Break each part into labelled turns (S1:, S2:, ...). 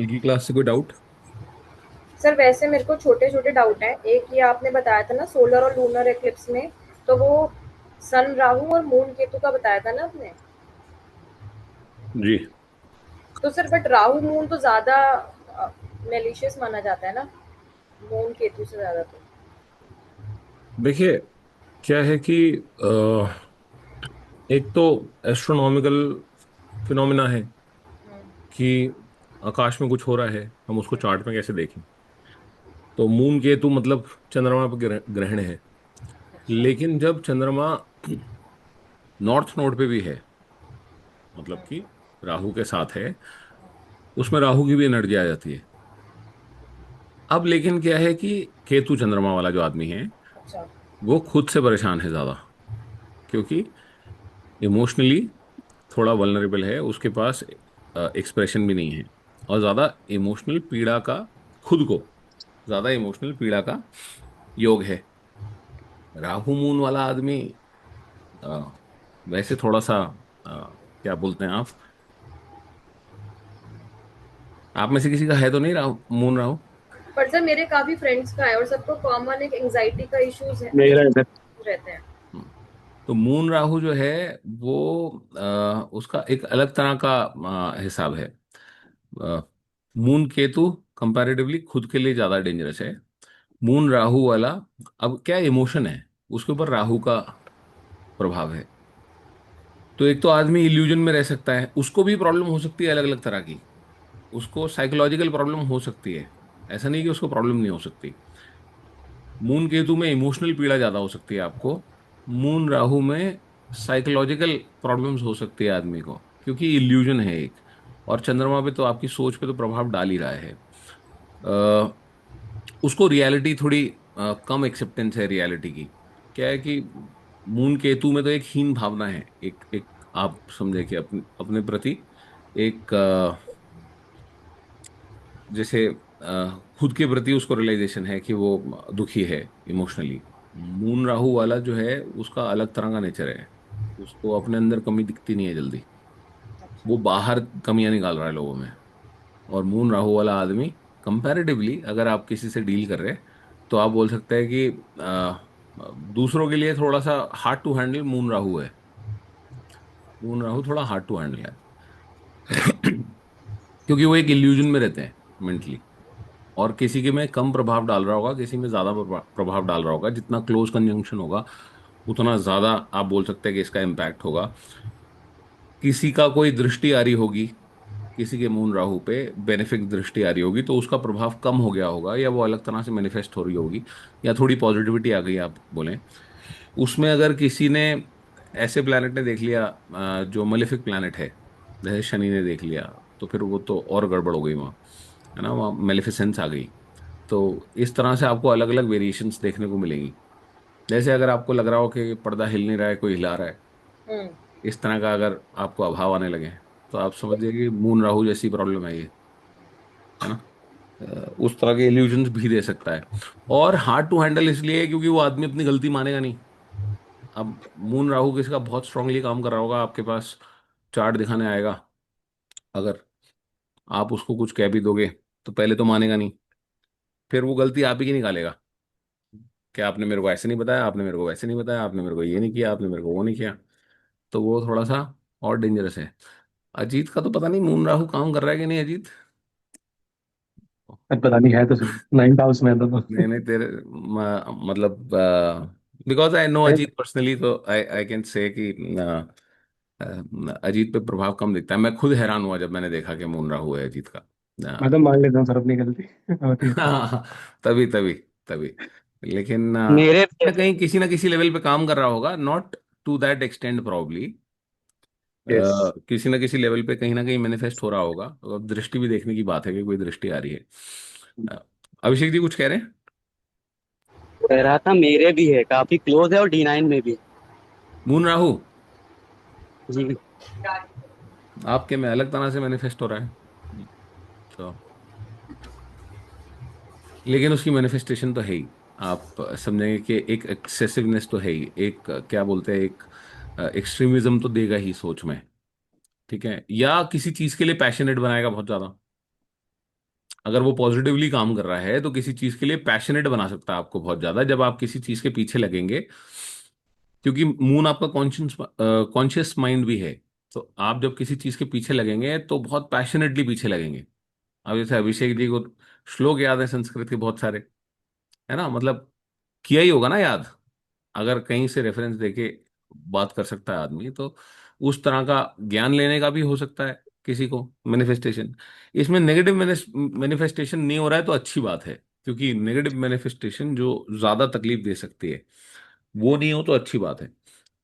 S1: कल की क्लास से कोई डाउट?
S2: सर वैसे मेरे को छोटे छोटे डाउट हैं। एक ये आपने बताया था ना सोलर और लूनर एक्लिप्स में, तो वो सन राहु और मून केतु का बताया था ना आपने।
S1: जी।
S2: तो सर बट राहु मून तो ज्यादा मेलिशियस माना जाता है ना, मून केतु से ज्यादा तो।
S1: देखिए, क्या है कि एक तो एस्ट्रोनॉमिकल फिनोमिना है कि आकाश में कुछ हो रहा है, हम उसको चार्ट में कैसे देखें। तो मून केतु मतलब चंद्रमा पर ग्रहण है।
S2: अच्छा।
S1: लेकिन जब चंद्रमा नॉर्थ नोड पे भी है, मतलब कि राहु के साथ है, उसमें राहु की भी एनर्जी आ जाती है। अब लेकिन क्या है कि केतु चंद्रमा वाला जो आदमी है,
S2: अच्छा।
S1: वो खुद से परेशान है ज्यादा, क्योंकि इमोशनली थोड़ा वल्नरेबल है, उसके पास एक्सप्रेशन भी नहीं है, और ज्यादा इमोशनल पीड़ा का, खुद को ज्यादा इमोशनल पीड़ा का योग है। राहु मून वाला आदमी अ, वैसे थोड़ा सा क्या बोलते हैं आप में से किसी का है तो नहीं राहु मून राहु?
S2: पर सर मेरे काफी फ्रेंड्स का है और सबको कॉमन एक एंजाइटी का इश्यूज है,
S3: मेरा इधर
S2: इश्यूज रहते हैं।
S1: हम्म। तो मून राहु जो है वो उसका एक अलग तरह का हिसाब है। मून केतु कंपैरेटिवली खुद के लिए ज्यादा डेंजरस है। मून राहु वाला, अब क्या इमोशन है, उसके ऊपर राहु का प्रभाव है। तो एक तो आदमी इल्यूजन में रह सकता है, उसको भी प्रॉब्लम हो सकती है अलग अलग तरह की। उसको साइकोलॉजिकल प्रॉब्लम हो सकती है, ऐसा नहीं कि उसको प्रॉब्लम नहीं हो सकती। मून केतु में इमोशनल पीड़ा ज्यादा हो सकती है आपको। मून राहु में साइकोलॉजिकल प्रॉब्लम्स हो सकती है आदमी को, क्योंकि इल्यूजन है एक। और चंद्रमा पे तो आपकी सोच पे तो प्रभाव डाल ही रहा है। उसको रियलिटी थोड़ी कम एक्सेप्टेंस है रियलिटी की। क्या है कि मून केतु में तो एक हीन भावना है, एक एक आप समझे कि अपने अपने प्रति एक जैसे खुद के प्रति उसको रियलाइजेशन है कि वो दुखी है इमोशनली। मून राहु वाला जो है उसका अलग तरह का नेचर है, उसको अपने अंदर कमी दिखती नहीं है जल्दी।
S2: अच्छा।
S1: वो बाहर कमियां निकाल रहा है लोगों में। और मून राहु वाला आदमी कंपैरेटिवली अगर आप किसी से डील कर रहे हैं, तो आप बोल सकते हैं कि दूसरों के लिए थोड़ा सा hard to handle moon Rahu है। मून राहु थोड़ा हार्ड टू हैंडल है क्योंकि वो एक इल्यूजन में रहते हैं मेंटली। और किसी के में कम प्रभाव डाल रहा होगा, किसी में ज्यादा प्रभाव डाल रहा होगा। जितना क्लोज कंजंक्शन होगा उतना ज्यादा आप बोल सकते हैं कि इसका इम्पैक्ट होगा। किसी का कोई दृष्टि आ रही होगी, किसी के मून राहु पे बेनिफिक दृष्टि आ रही होगी, तो उसका प्रभाव कम हो गया होगा, या वो अलग तरह से मैनिफेस्ट हो रही होगी, या थोड़ी पॉजिटिविटी आ गई आप बोलें उसमें। अगर किसी ने ऐसे प्लैनेट ने देख लिया जो मलेफिक प्लैनेट है, जैसे शनि ने देख लिया, तो फिर वो तो और गड़बड़ हो गई वहाँ, है ना, वहाँ मेलिफिसेंस आ गई। तो इस तरह से आपको अलग अलग वेरिएशंस देखने को मिलेंगी। जैसे अगर आपको लग रहा हो कि पर्दा हिल नहीं रहा है, कोई हिला रहा है,
S2: हम्म।
S1: इस तरह का अगर आपको अभाव आने लगे, तो आप समझिए कि मून राहु जैसी प्रॉब्लम है ये, है ना। उस तरह के इल्यूजन्स भी दे सकता है। और हार्ड टू हैंडल इसलिए है क्योंकि वो आदमी अपनी गलती मानेगा नहीं। अब मून राहु किसी का बहुत स्ट्रांगली काम कर रहा होगा, आपके पास चार्ट दिखाने आएगा, अगर आप उसको कुछ कह भी दोगे तो पहले तो मानेगा नहीं, फिर वो गलती आप ही की निकालेगा कि आपने मेरे को ऐसे नहीं बताया, आपने मेरे को वैसे नहीं बताया, आपने मेरे को ये नहीं किया, आपने मेरे को वो नहीं किया। तो वो थोड़ा सा और डेंजरस है। अजीत का तो पता नहीं मून राहु काम कर रहा है कि नहीं, अजीत।
S3: पता नहीं है तो सही, 9th हाउस में है तो।
S1: नहीं नहीं, तेरे मतलब because I know Ajit personally, तो आई आई कैन से कि अजीत पे प्रभाव कम दिखता है। मैं खुद हैरान हुआ जब मैंने देखा कि मून राहु है अजीत का।
S3: मैं तो मान लेता हूँ सर अपनी गलती होती है।
S1: तभी तभी तभी। लेकिन
S3: मेरे
S1: कहीं किसी ना किसी लेवल पे काम कर रहा होगा, not to that extent probably.
S3: Yes.
S1: किसी ना किसी लेवल पे कहीं ना कहीं मैनिफेस्ट हो रहा होगा। और दृष्टि भी देखने की बात है कि कोई दृष्टि आ रही है। अ, अभिषेक जी कुछ कह रहे हैं?
S4: कह रहा था मेरे भी है, काफी क्लोज है और D9 में भी।
S1: मून राहु
S4: जी।
S1: आपके में अलग तरह से मैनिफेस्ट हो रहा है। तो लेकिन उसकी मैनिफेस्टेशन तो है ही। आप समझेंगे कि एक एक्सेसिवनेस तो है ही, एक क्या बोलते हैं, एक एक्सट्रीमिज्म तो देगा ही सोच में। ठीक है, या किसी चीज के लिए पैशनेट बनाएगा बहुत ज्यादा। अगर वो पॉजिटिवली काम कर रहा है तो किसी चीज के लिए पैशनेट बना सकता है आपको बहुत ज्यादा, जब आप किसी चीज के पीछे लगेंगे। क्योंकि मून आपका कॉन्शियस कॉन्शियस माइंड भी है। तो आप जब किसी चीज के पीछे लगेंगे तो बहुत पैशनेटली पीछे लगेंगे। अब जैसे अभिषेक जी को श्लोक याद है संस्कृत के बहुत सारे, है ना, मतलब किया ही होगा ना याद। अगर कहीं से रेफरेंस देके बात कर सकता है आदमी, तो उस तरह का ज्ञान लेने का भी हो सकता है किसी को मैनिफेस्टेशन। इसमें नेगेटिव मैनिफेस्टेशन नहीं हो रहा है तो अच्छी बात है, क्योंकि नेगेटिव मैनिफेस्टेशन जो ज्यादा तकलीफ दे सकती है वो नहीं हो तो अच्छी बात है।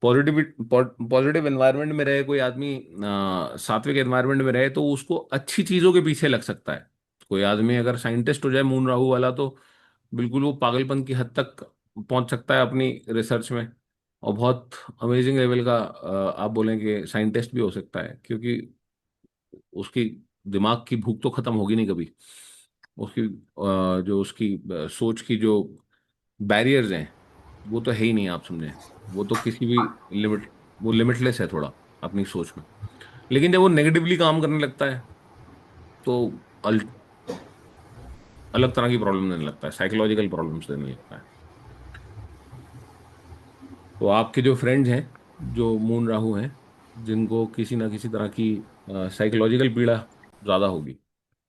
S1: पॉजिटिव पॉजिटिव एनवायरनमेंट में रहे कोई आदमी, सात्विक एनवायरनमेंट में रहे, तो उसको अच्छी चीजों के पीछे लग सकता है। कोई आदमी अगर साइंटिस्ट हो जाए मून राहु वाला, तो बिल्कुल वो पागलपन की हद तक पहुंच सकता है अपनी रिसर्च में, और बहुत अमेजिंग लेवल का आप बोलेंगे साइंटिस्ट भी हो सकता है, क्योंकि उसकी दिमाग की भूख तो खत्म होगी नहीं कभी। उसकी जो उसकी सोच की जो बैरियर्स हैं वो तो है ही नहीं, आप समझें। वो तो किसी भी लिमिट, वो लिमिटलेस है थोड़ा अपनी सोच में। लेकिन जब वो नेगेटिवली काम करने लगता है तो अल, अलग तरह की प्रॉब्लम देने लगता है, साइकोलॉजिकल प्रॉब्लम्स देने लगता है। तो आपके जो फ्रेंड्स हैं जो मून राहु हैं, जिनको किसी ना किसी तरह की साइकोलॉजिकल पीड़ा ज्यादा होगी,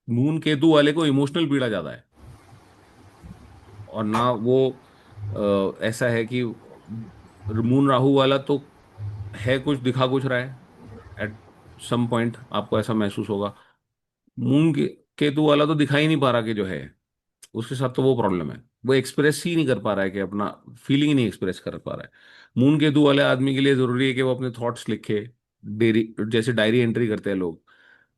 S1: मून केतु वाले को इमोशनल पीड़ा ज्यादा है। और ना वो ऐसा है कि मून राहु वाला तो है कुछ दिखा कुछ रहा है, एट सम पॉइंट आपको ऐसा महसूस होगा। केतु वाला तो दिखा ही नहीं पा रहा कि जो है, उसके साथ तो वो प्रॉब्लम है, वो एक्सप्रेस ही नहीं कर पा रहा है कि अपना फीलिंग ही नहीं एक्सप्रेस कर पा रहा है। मून केतु वाले आदमी के लिए जरूरी है कि वो अपने थॉट्स लिखे, डेयरी जैसे डायरी एंट्री करते हैं लोग,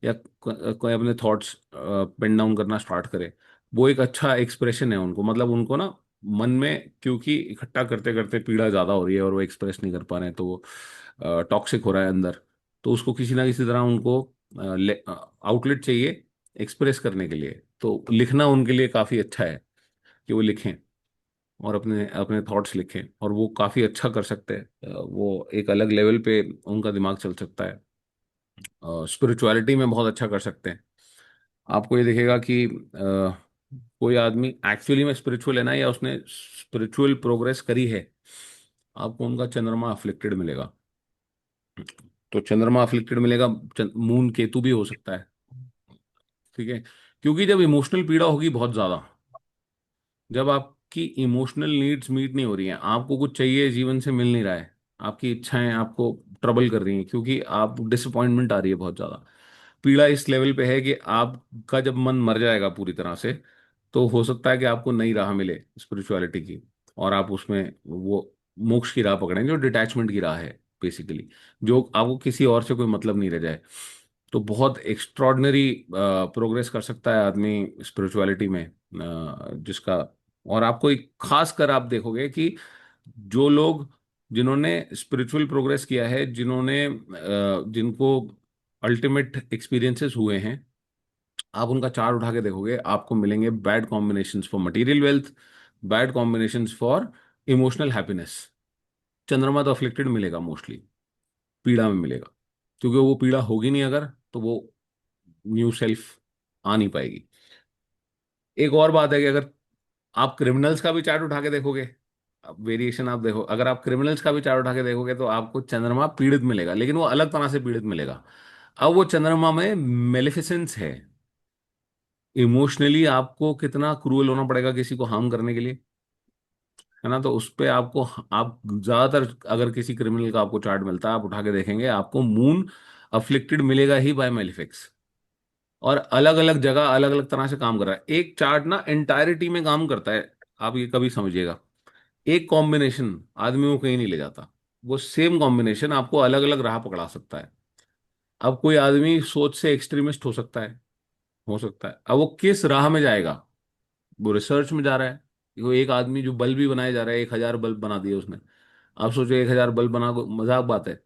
S1: या कोई अपने थॉट्स पेन डाउन करना स्टार्ट करे। वो एक अच्छा एक्सप्रेशन है उनको, मतलब उनको ना मन में, क्योंकि इकट्ठा करते करते पीड़ा ज्यादा हो रही है और वो एक्सप्रेस नहीं कर पा रहे हैं, तो वो टॉक्सिक हो रहा है अंदर। तो उसको किसी ना किसी तरह उनको आउटलेट चाहिए एक्सप्रेस करने के लिए। तो लिखना उनके लिए काफी अच्छा है कि वो लिखें और अपने अपने थॉट्स लिखें, और वो काफी अच्छा कर सकते हैं। वो एक अलग लेवल पे उनका दिमाग चल सकता है। स्पिरिचुअलिटी में बहुत अच्छा कर सकते हैं। आपको ये दिखेगा कि कोई आदमी एक्चुअली में स्पिरिचुअल है ना, या उसने स्पिरिचुअल प्रोग्रेस करी है, आपको उनका चंद्रमा अफ्लिक्टेड मिलेगा। तो चंद्रमा अफ्लिक्टेड मिलेगा, मून केतु भी हो सकता है। ठीक है, क्योंकि जब इमोशनल पीड़ा होगी बहुत ज्यादा, जब आपकी इमोशनल नीड्स मीट नहीं हो रही हैं, आपको कुछ चाहिए जीवन से मिल नहीं रहा है, आपकी इच्छाएं आपको ट्रबल कर रही हैं, क्योंकि आप डिसअपॉइंटमेंट आ रही है बहुत ज्यादा, पीड़ा इस लेवल पे है कि आपका जब मन मर जाएगा पूरी तरह से, तो हो सकता है कि आपको नई राह मिले स्पिरिचुअलिटी की, और आप उसमें वो मोक्ष की राह पकड़ें जो डिटैचमेंट की राह है बेसिकली, जो आपको किसी और से कोई मतलब नहीं रह जाए। तो बहुत एक्स्ट्रॉर्डनरी प्रोग्रेस कर सकता है आदमी स्पिरिचुअलिटी में, जिसका, और आपको एक खास कर आप देखोगे कि जो लोग, जिन्होंने स्पिरिचुअल प्रोग्रेस किया है, जिन्होंने जिनको अल्टीमेट एक्सपीरियंसेस हुए हैं, आप उनका चार्ट उठा के देखोगे आपको मिलेंगे bad combinations for material wealth, bad combinations for emotional happiness. चंद्रमा तो अफ्लिक्टेड मिलेगा मोस्टली, पीड़ा में मिलेगा, क्योंकि वो पीड़ा होगी नहीं अगर, तो वो न्यू सेल्फ आ नहीं पाएगी। एक और बात है कि अगर आप क्रिमिनल्स का भी चार्ट उठा के देखोगे, अब वेरिएशन आप देखो, अगर आप क्रिमिनल्स का भी चार्ट उठा के देखोगे तो आपको चंद्रमा पीड़ित मिलेगा, लेकिन वो अलग तरह से पीड़ित मिलेगा। अब वो चंद्रमा में मेलिफिसेंस है, इमोशनली आपको कितना क्रूएल होना पड़ेगा किसी को हार्म करने के लिए, है ना। तो उस पे आपको, आप ज्यादातर अगर किसी क्रिमिनल का आपको चार्ट मिलता है, आप उठा के देखेंगे आपको मून अफ्लिक्टेड मिलेगा ही बाय मेलिफिक्स। और अलग अलग जगह अलग अलग तरह से काम कर रहा है, एक चार्ट ना एंटायरिटी में काम करता है। आप ये कभी समझिएगा, एक कॉम्बिनेशन आदमी को कहीं नहीं ले जाता, वो सेम कॉम्बिनेशन आपको अलग अलग राह पकड़ा सकता है। अब कोई आदमी सोच से एक्सट्रीमिस्ट हो सकता है, हो सकता है, अब वो किस राह में जाएगा, वो रिसर्च में जा रहा है। वो एक आदमी जो बल्ब भी बनाए जा रहा है, 1,000 बल्ब बना दिए उसने। आप सोचो 1,000 बल्ब बना, मजाक बात है।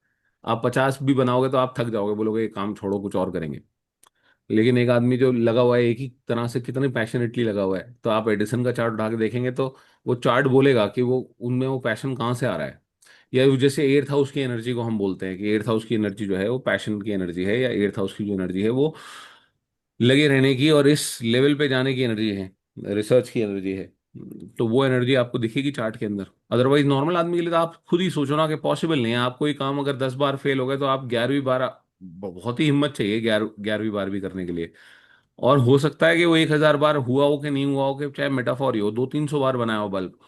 S1: आप 50 भी बनाओगे तो आप थक जाओगे, बोलोगे ये काम छोड़ो कुछ और करेंगे। लेकिन एक आदमी जो लगा हुआ है एक ही तरह से, कितने पैशनेटली लगा हुआ है, तो आप एडिसन का चार्ट उठा के देखेंगे तो वो चार्ट बोलेगा कि वो उनमें वो पैशन कहाँ से आ रहा है। या वो जैसे एर्थ हाउस की एनर्जी को हम बोलते हैं कि एर्थ हाउस की एनर्जी जो है वो पैशन की एनर्जी है, या एर्थ हाउस की जो एनर्जी है वो लगे रहने की और इस लेवल पे जाने की एनर्जी है, रिसर्च की एनर्जी है। तो वो एनर्जी आपको दिखेगी चार्ट के अंदर। अदरवाइज नॉर्मल आदमी के लिए तो आप खुद ही सोचो ना कि पॉसिबल नहीं है। आप कोई काम अगर 10 बार फेल हो गए तो आप 11वीं बार, बहुत ही हिम्मत चाहिए 11वीं बार भी करने के लिए। और हो सकता है कि वो 1000 बार हुआ हो कि नहीं हुआ हो, कि चाहे मेटाफोर ही हो, 200-300 बार बनाया हो बल्ब।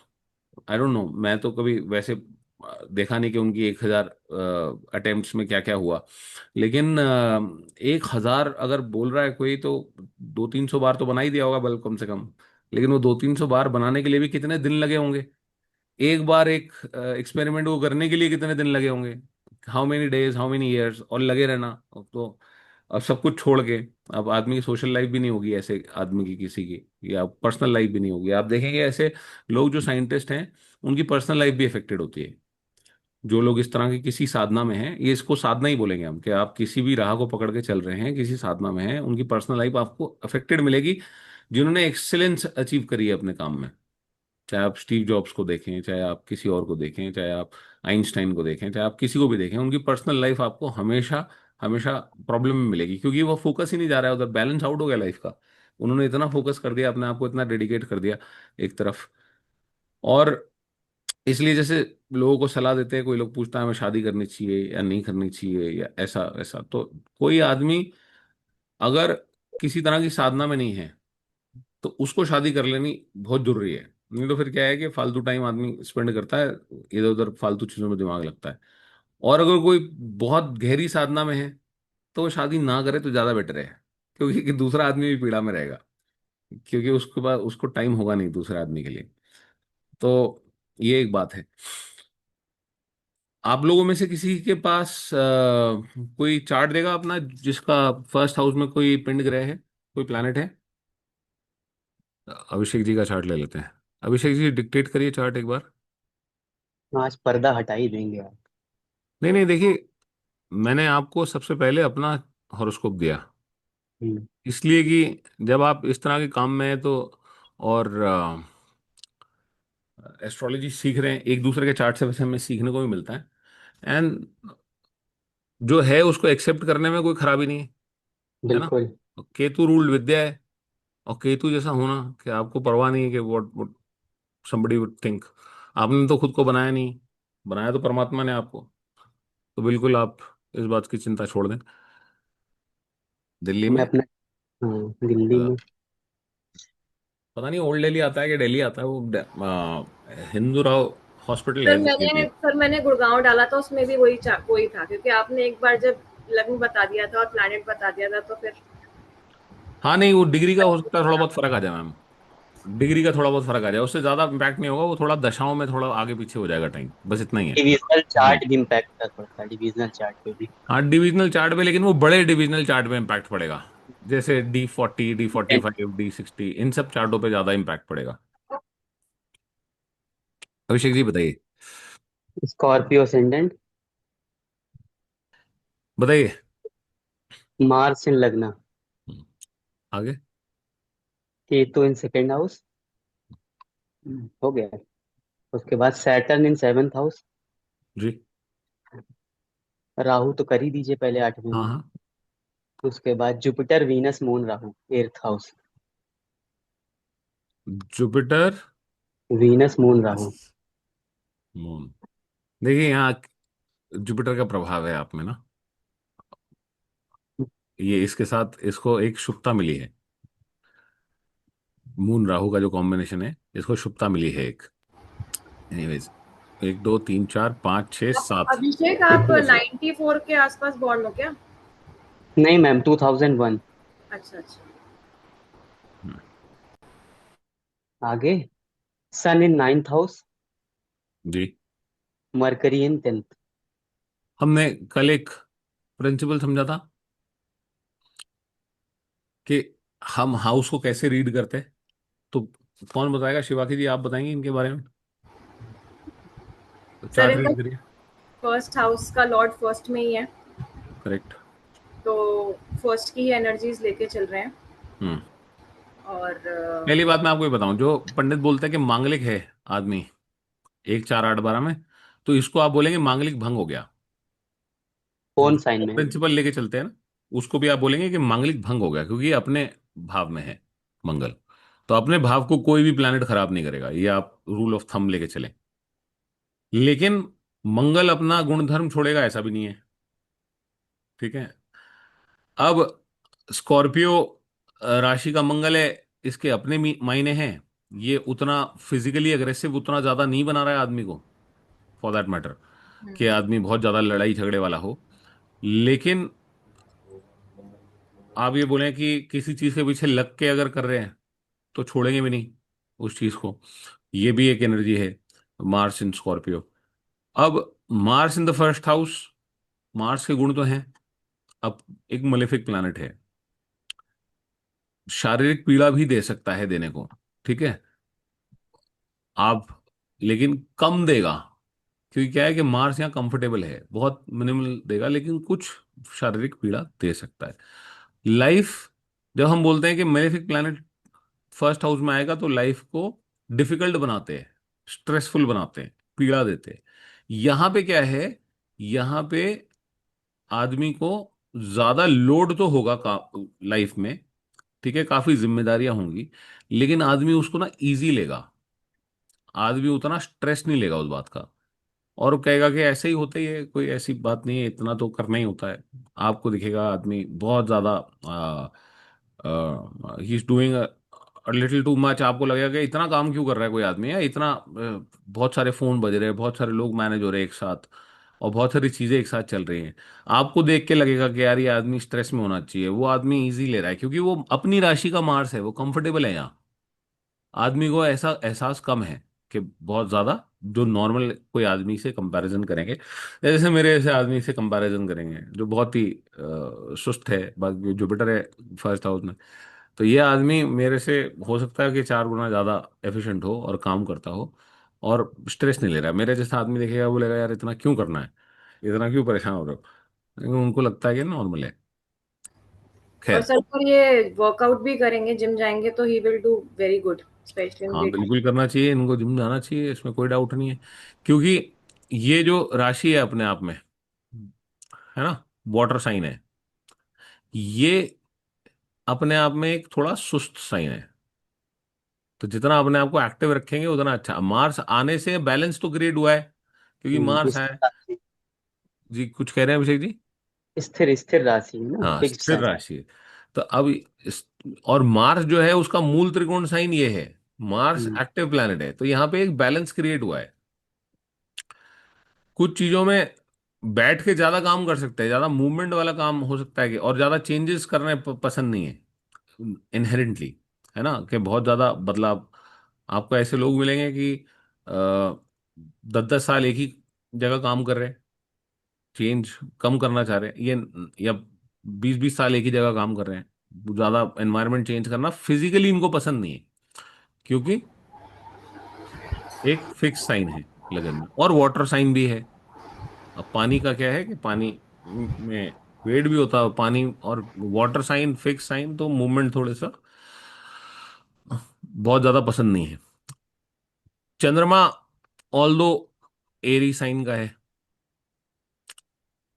S1: आई डोंट नो, मैं तो कभी वैसे देखा नहीं कि उनकी 1000 अटेम्प्ट्स में क्या क्या हुआ। लेकिन 1000 अगर बोल रहा है कोई, तो 200-300 बार तो बना ही दिया होगा बल्ब कम से कम। लेकिन वो 200-300 बार बनाने के लिए भी कितने दिन लगे होंगे? एक बार एक एक्सपेरिमेंट को करने के लिए कितने दिन लगे होंगे? How many days, how many years, और लगे रहना। तो अब सब कुछ छोड़ के, अब आदमी की सोशल लाइफ भी नहीं होगी ऐसे आदमी की, किसी की, या पर्सनल लाइफ भी नहीं होगी। आप देखेंगे ऐसे लोग जो साइंटिस्ट हैं, उनकी पर्सनल लाइफ भी अफेक्टेड होती है। जो लोग इस तरह की किसी साधना में हैं, ये इसको साधना ही बोलेंगे हम, कि आप किसी भी राह को पकड़ के चल रहे हैं, किसी साधना में हैं, उनकी पर्सनल लाइफ आपको अफेक्टेड मिलेगी। जिन्होंने एक्सेलेंस अचीव करी है अपने काम में, चाहे आप स्टीव जॉब्स को देखें, चाहे आप किसी और को देखें, चाहे आप आइंस्टाइन को देखें, चाहे आप किसी को भी देखें, उनकी पर्सनल लाइफ आपको हमेशा हमेशा प्रॉब्लम में मिलेगी, क्योंकि वो फोकस ही नहीं जा रहा है उधर, बैलेंस आउट हो गया लाइफ का। उन्होंने इतना फोकस कर दिया अपने आप को, इतना डेडिकेट कर दिया एक तरफ। और इसलिए जैसे लोगों को सलाह देते हैं, कोई लोग पूछता है हमें शादी करनी चाहिए या नहीं करनी चाहिए, या ऐसा ऐसा, तो कोई आदमी अगर किसी तरह की साधना में नहीं है, तो उसको शादी कर लेनी बहुत जरूरी है। नहीं तो फिर क्या है कि फालतू टाइम आदमी स्पेंड करता है, इधर उधर फालतू चीजों में दिमाग लगता है। और अगर कोई बहुत गहरी साधना में है, तो वो शादी ना करे तो ज्यादा बेटर है। क्योंकि कि दूसरा आदमी भी पीड़ा में रहेगा, क्योंकि उसके बाद उसको टाइम होगा नहीं दूसरे आदमी के लिए। तो ये एक बात है। आप लोगों में से किसी के पास कोई चार्ट देगा अपना, जिसका फर्स्ट हाउस में कोई पिंड ग्रह है, कोई प्लैनेट है? अभिषेक जी का चार्ट ले लेते हैं। अभिषेक जी डिक्टेट करिए चार्ट एक बार।
S4: आज पर्दा हटा ही देंगे आप।
S1: नहीं नहीं, देखिए, मैंने आपको सबसे पहले अपना हॉरोस्कोप दिया,
S4: हम्म,
S1: इसलिए कि जब आप इस तरह के काम में हैं तो, और एस्ट्रोलॉजी सीख रहे हैं, एक दूसरे के चार्ट से वैसे हमें सीखने को भी मिलता है। एंड जो है उसको एक्सेप्ट करने में कोई खराबी नहीं है ना?
S4: बिल्कुल।
S1: केतु रूल्ड विद्या है, और केतु जैसा होना कि आपको परवाह नहीं है कि व्हाट somebody would think। आपने तो खुद को बनाया नहीं, बनाया तो परमात्मा ने आपको। तो बिल्कुल आप इस बात की चिंता छोड़ दें। दिल्ली
S4: मैं
S1: में
S4: अपना, हाँ, दिल्ली
S1: अ,
S4: में।
S1: पता नहीं ओल्ड दिल्ली आता है कि दिल्ली आता है, वो हिंदू राव हॉस्पिटल है दिल्ली में।
S2: सर मैंने गुड़गांव डाला था, उसमें भी वही था, क्योंकि आपने एक बार जब लग्न बता दिया था और प्लैनेट बता दिया था, तो फिर
S1: हाँ नहीं, वो डिग्री का हो सकता है थोड़ा बहुत फर्क आ जाए मैम। डिग्री का थोड़ा बहुत फर्क आ जाए, उससे ज्यादा इम्पैक्ट नहीं होगा, वो थोड़ा दशाओं में थोड़ा आगे पीछे हो जाएगा टाइम, बस इतना ही है।
S4: डिविजनल
S1: जी।
S4: चार्ट भी इम्पैक्ट कर पड़ता है, डिविजनल चार्ट पे भी।
S1: हाँ डिविजनल चार्ट पे, लेकिन वो बड़े डिविजनल चार्ट पे इम्पैक्ट पड़ेगा। जैसे D40, D45, D60, इन सब चार्टों पे ज्यादा इम्पैक्ट पड़ेगा। अभिषेक जी बताइए।
S4: Scorpio ascendant.
S1: बताइए।
S4: मार्स इन लगना।
S1: हम्म, आगे।
S4: Ketu in second house. हो गया। उसके बाद सैटर्न इन सेवेंथ हाउस।
S1: जी।
S4: राहु तो कर ही दीजिए पहले, आठवें
S1: हाँ
S4: में।
S1: हाँ।
S4: उसके बाद Jupiter Venus moon Rahu, earth house.
S1: Jupiter,
S4: Venus moon
S1: yes,
S4: Rahu.
S1: Moon. देखिए यहाँ जुपिटर का प्रभाव है आप में ना, ये इसके साथ इसको एक शुभता मिली है। मून राहु का जो कॉम्बिनेशन है, इसको शुभता मिली है एक। एनीवेज, 1 2 3 4 5 6 7,
S2: अभिषेक आप
S1: बिल्कुल सही।
S2: 94 के आसपास बॉर्न हो क्या?
S4: नहीं मैम, 2001।
S2: अच्छा अच्छा।
S1: हम्म,
S4: आगे, सन इन नाइन्थ हाउस।
S1: जी।
S4: Mercury in tenth.
S1: हमने कल एक प्रिंसिपल समझा था कि हम हाउस को कैसे रीड करते हैं। तो कौन बताएगा? शिवाकी जी आप बताएंगे इनके बारे में? तो
S2: सर
S1: चार्ट
S2: इनका
S1: रीड करिए।
S2: फर्स्ट हाउस का लॉर्ड फर्स्ट में ही है,
S1: करेक्ट।
S2: तो फर्स्ट की ही एनर्जीज लेके चल रहे हैं।
S1: हम्म।
S2: और
S1: पहली बात मैं आपको ये बताऊं, जो पंडित बोलते हैं कि मांगलिक है आदमी 1 4 8 12 में, तो इसको आप बोलेंगे मांगलिक भंग हो गया।
S4: कौन साइन
S1: जो
S4: में है?
S1: प्रिंसिपल लेके चलते हैं ना, उसको भी आप बोलेंगे कि मांगलिक भंग हो गया, क्योंकि ये अपने भाव में है मंगल। तो अपने भाव को कोई भी प्लैनेट खराब नहीं करेगा, ये आप रूल ऑफ थंब लेके चलें। लेकिन मंगल अपना गुणधर्म छोड़ेगा ऐसा भी नहीं है। ठीक है। अब स्कॉर्पियो राशि का मंगल है, इसके अपने मायने हैं। ये उतना फिजिकली अग्रेसिव उतना ज्यादा नहीं बना रहा है आदमी को, फॉर दैट मैटर, कि आदमी बहुत ज्यादा लड़ाई झगड़े वाला हो। लेकिन आप ये बोलें कि किसी चीज के पीछे लग के अगर कर रहे हैं तो छोड़ेंगे भी नहीं उस चीज को। ये भी एक एनर्जी है, मार्स इन स्कॉर्पियो। अब Mars in the first house, Mars के गुण तो हैं। अब एक मलेफिक प्लैनेट है, शारीरिक पीड़ा भी दे सकता है देने को। ठीक है। आप, लेकिन कम देगा, क्योंकि क्या है कि मार्स यहाँ कंफर्टेबल है, बहुत मिनिमल देगा, लेकिन कुछ शारीरिक पीड़ा दे सकता है। लाइफ, जब हम बोलते हैं कि मेलेफिक प्लैनेट फर्स्ट हाउस में आएगा तो लाइफ को डिफिकल्ट बनाते हैं, स्ट्रेसफुल बनाते हैं, पीड़ा देते हैं। यहां पे क्या है, यहां पे आदमी को ज्यादा लोड तो होगा का लाइफ में। ठीक है, काफी जिम्मेदारियां होंगी, लेकिन आदमी उसको ना इजी लेगा। आदमी उतना स्ट्रेस नहीं लेगा उस बात का, और वो कहेगा कि ऐसे ही होता ही है, कोई ऐसी बात नहीं है, इतना तो करना ही होता है। आपको दिखेगा आदमी बहुत ज्यादा he is doing little too much, आपको लगेगा कि इतना काम क्यों कर रहा है कोई आदमी, या इतना बहुत सारे फोन बज रहे हैं, बहुत सारे लोग मैनेज हो रहे हैं एक साथ, और बहुत सारी चीजें एक साथ चल रही हैं। आपको देख के लगेगा कि यार ये आदमी स्ट्रेस में होना चाहिए, वो आदमी इजी ले रहा है, क्योंकि वो अपनी राशि का मार्स है, वो कंफर्टेबल है यहाँ। आदमी को ऐसा एहसास कम है कि बहुत ज्यादा, जो नॉर्मल कोई आदमी से कंपैरिजन करेंगे, जैसे मेरे ऐसे आदमी से कंपैरिजन करेंगे जो बहुत ही सुस्त है, बाकी जुपिटर है फर्स्ट हाउस में, तो ये आदमी मेरे से हो सकता है कि 4 गुना ज्यादा एफिशिएंट हो और काम करता हो, और स्ट्रेस नहीं ले रहा है। मेरे जैसा आदमी देखेगा, बोलेगा यार इतना क्यों करना है, इतना क्यों परेशान हो रहे हो, लेकिन उनको लगता है कि नॉर्मल है।
S2: और
S1: खैर,
S2: सर पर ये वर्कआउट भी करेंगे, जिम जाएंगे तो he will do very good, specially in
S1: हाँ
S2: डे टाइम।
S1: बिल्कुल करना चाहिए, इनको जिम जाना चाहिए, इसमें कोई डाउट नहीं है। क्योंकि ये जो राशि है अपने आप में, है ना, वाटर साइन है, ये अपने आप में एक थोड़ा सुस्त साइन है। तो जितना अपने आप को एक्टिव रखेंगे उतना अच्छा। मार्स आने से बैलेंस तो क्रिएट हुआ है, क्योंकि मार्स है।
S4: स्थिर राशि,
S1: जी कुछ कह रहे हैं अभिषेक जी?
S4: स्थिर स्थिर राशि है ना,
S1: हाँ
S4: फिक्स्ड
S1: स्थिर
S4: साइन।
S1: राशि है। तो अब और मार्स जो है उसका मूल त्रिकोण साइन ये है, मार्स
S4: हम्म,
S1: एक्टिव प्लैनेट है, तो यहाँ पे एक बैलेंस क्रिएट हुआ है। कुछ चीजों में बैठ के ज्यादा काम कर सकते हैं, ज्यादा मूवमेंट वाला काम हो सकता है, कि और ज्यादा चेंजेस करने पसंद नहीं है इनहेरेंटली, है ना, कि बहुत ज्यादा बदलाव। आपको ऐसे लोग मिलेंगे कि 10-10 साल एक ही जगह काम कर रहे हैं, चेंज कम करना चाह रहे हैं ये, या 20-20 साल एक ही जगह काम कर रहे हैं, ज्यादा एनवायरनमेंट चेंज करना फिजिकली इनको पसंद नहीं है, क्योंकि एक फिक्स साइन है लगन में, और वाटर साइन भी है। अब पानी का क्या है कि पानी में वेट भी होता है पानी, और वाटर साइन फिक्स साइन, तो मूवमेंट थोड़े सा बहुत ज्यादा पसंद नहीं है। चंद्रमा ऑल दो एरी साइन का है,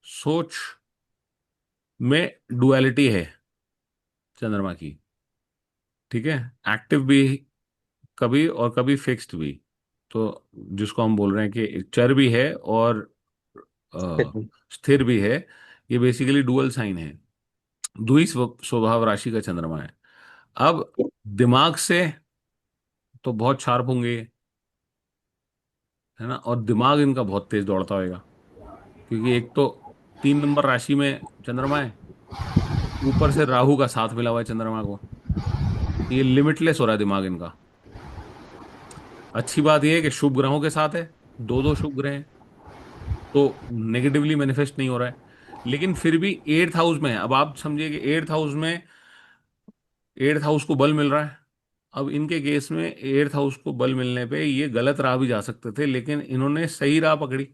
S1: सोच में डुअलिटी है चंद्रमा की। ठीक है, एक्टिव भी कभी और कभी फिक्स्ड भी। तो जिसको हम बोल रहे हैं कि चर भी है और अ,
S4: स्थिर।
S1: स्थिर भी है, ये बेसिकली डुअल साइन है। द्वि स्वभाव राशि का चंद्रमा है। अब दिमाग से तो बहुत शार्प होंगे ये, है ना, और दिमाग इनका बहुत तेज दौड़ता होगा, क्योंकि एक तो 3 नंबर राशि में चंद्रमा है, ऊपर से राहु का साथ मिला हुआ है चंद्रमा को, तो ये लिमिटलेस हो रहा है दिमाग इनका। अच्छी बात यह है कि शुभ ग्रहों के साथ है, दो दो शुभ ग्रह हैं, तो नेगेटिवली मैनिफेस्ट नहीं हो रहा है। लेकिन फिर भी एट्थ हाउस में है। अब आप समझिए कि एट्थ हाउस को बल मिल रहा है। अब इनके केस में एट्थ हाउस को बल मिलने पे ये गलत राह भी जा सकते थे, लेकिन इन्होंने सही राह पकड़ी।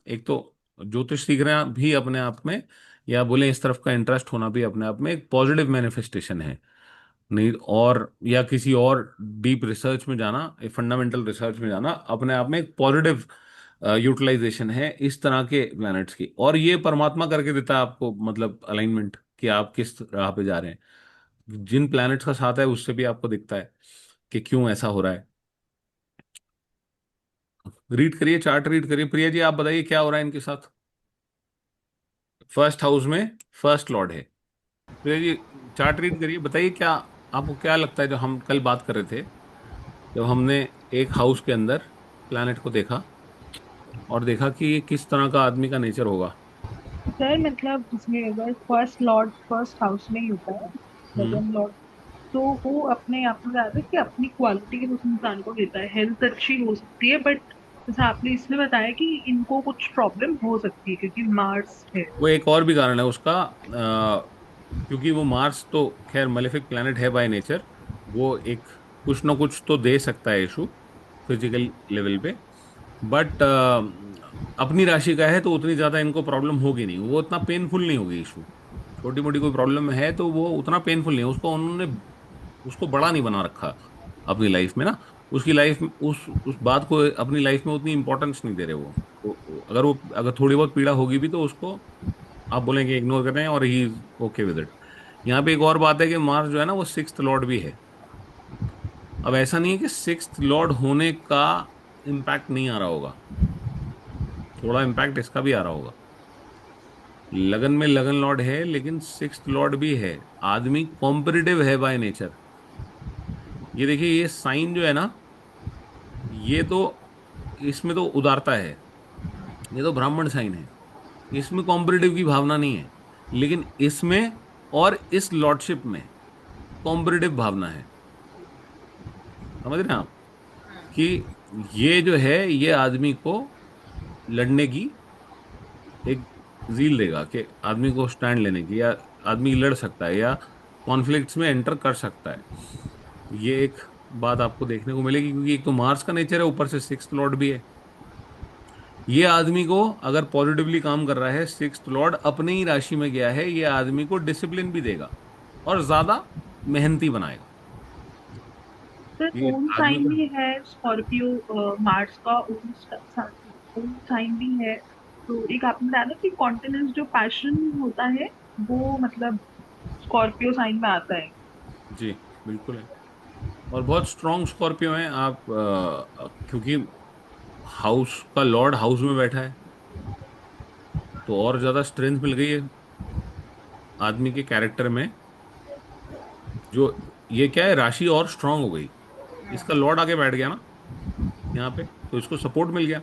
S1: एक तो ज्योतिष सीखना भी अपने आप में, या बोले इस तरफ का इंटरेस्ट होना भी अपने आप में एक पॉजिटिव मैनिफेस्टेशन है। नहीं, और या किसी और डीप रिसर्च में जाना, फंडामेंटल रिसर्च में जाना, अपने आप में एक पॉजिटिव यूटिलाइजेशन है इस तरह के प्लैनेट्स की। और ये परमात्मा करके देता है आपको, मतलब अलाइनमेंट, कि आप किस राह पे जा रहे हैं। जिन प्लैनेट्स का साथ है उससे भी आपको दिखता है कि क्यों ऐसा हो रहा है। रीड करिए, चार्ट रीड करिए। प्रिया जी आप बताइए क्या हो रहा है इनके साथ। फर्स्ट हाउस में फर्स्ट लॉर्ड है। प्रिया जी चार्ट रीड करिए, बताइए क्या आपको क्या लगता है। जो हम कल बात कर रहे थे, जब हमने एक हाउस के अंदर प्लैनेट को देखा और देखा कि ये किस तरह का आदमी का नेचर होगा।
S5: सर मतलब उसमें अगर फर्स्ट लॉर्ड फर्स्ट हाउस में ही होता है,
S1: हम्म।
S5: सेकंड लॉर्ड, तो वो अपने आप में ज्यादा कि अपनी क्वालिटी के उस इंसान को देता है। हेल्थ अच्छी हो सकती है, बट जैसा आपने इसमें बताया कि इनको कुछ प्रॉब्लम हो सकती है क्योंकि मार्स है।
S1: वो एक और भी कारण है उसका, क्योंकि वो मार्स तो खैर मलेफिक प्लैनेट है बाय नेचर। वो एक कुछ ना कुछ तो दे सकता है इशू फिजिकल लेवल पे। बट अपनी राशि का है तो उतनी ज्यादा इनको प्रॉब्लम होगी नहीं, वो उतना पेनफुल नहीं होगी इशू। छोटी मोटी कोई प्रॉब्लम है तो वो उतना पेनफुल नहीं है उसको। उन्होंने उसको बड़ा नहीं बना रखा अपनी लाइफ में ना। उसकी लाइफ में उस बात को अपनी लाइफ में उतनी इंपॉर्टेंस नहीं दे रहे वो अगर थोड़ी बहुत पीड़ा होगी भी तो उसको आप बोलेंगे इग्नोर कर रहे हैं और ही ओके विद इट। यहाँ पे एक और बात है कि मार्स जो है ना वो सिक्स्थ लॉर्ड भी है। अब ऐसा नहीं है कि सिक्स्थ लॉर्ड होने का इम्पैक्ट नहीं आ रहा होगा, थोड़ा इम्पैक्ट इसका भी आ रहा होगा। लगन में लगन लॉर्ड है लेकिन सिक्स्थ लॉर्ड भी है। आदमी कॉम्पिटिटिव है बाय नेचर। ये देखिए ये साइन जो है ना, ये तो इसमें तो उदारता है, ये तो ब्राह्मण साइन है। इसमें कॉम्पिटिटिव की भावना नहीं है, लेकिन इसमें और इस लॉर्डशिप में कॉम्पिटिटिव भावना है। समझ रहे हैं आप कि ये जो है ये आदमी को लड़ने की एक जील देगा कि आदमी को स्टैंड लेने की, या आदमी लड़ सकता है या कॉन्फ्लिक्ट्स में एंटर कर सकता है। ये एक बात आपको देखने को मिलेगी, क्योंकि एक तो मार्स का नेचर है, ऊपर से सिक्स्थ लॉर्ड भी है। ये आदमी को अगर पॉजिटिवली काम कर रहा है, सिक्स्थ लॉर्ड अपने ही राशि में गया है, ये आदमी को डिसिप्लिन भी देगा और ज्यादा मेहनती बनाएगा।
S5: सर
S1: ये
S5: ओन
S1: आदमी
S5: साइन
S1: को
S5: भी है स्कॉर्पियो, मार्स का ओन साइन भी है। तो एक आपने बताया ना कि कॉन्टिनेंस जो पैशन होता है वो मतलब स्कॉर्पियो साइन में आता है।
S1: जी बिल्कुल है। और बहुत स्ट्रॉन्ग स्कॉर्पियो हैं आप, क्योंकि हाउस का लॉर्ड हाउस में बैठा है तो और ज्यादा स्ट्रेंथ मिल गई है आदमी के कैरेक्टर में। जो ये क्या है, राशि और स्ट्रांग हो गई। इसका लॉर्ड आके बैठ गया ना यहाँ पे, तो इसको सपोर्ट मिल गया।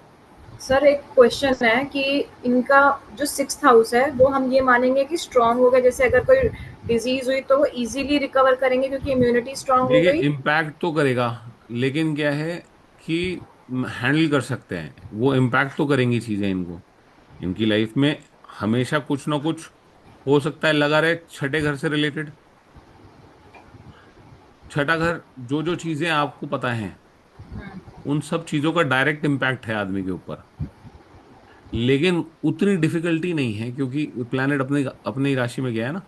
S2: सर एक क्वेश्चन है कि इनका जो सिक्स्थ हाउस है वो हम ये मानेंगे कि स्ट्रांग हो गया, जैसे अगर कोई डिजीज हुई तो वो इजीली रिकवर करेंगे क्योंकि इम्यूनिटी स्ट्रांग हो
S1: देखिए
S2: गई।
S1: इम्पैक्ट तो करेगा, लेकिन क्या है कि हैंडल कर सकते हैं वो। इम्पैक्ट तो करेंगी चीजें इनको, इनकी लाइफ में हमेशा कुछ ना कुछ हो सकता है लगा रहे। छठे घर से रिलेटेड, छठा घर जो जो चीजें आपको पता हैं उन सब चीजों का डायरेक्ट इम्पैक्ट है आदमी के ऊपर। लेकिन उतनी डिफिकल्टी नहीं है क्योंकि प्लैनेट अपने अपनी राशि में गया है ना।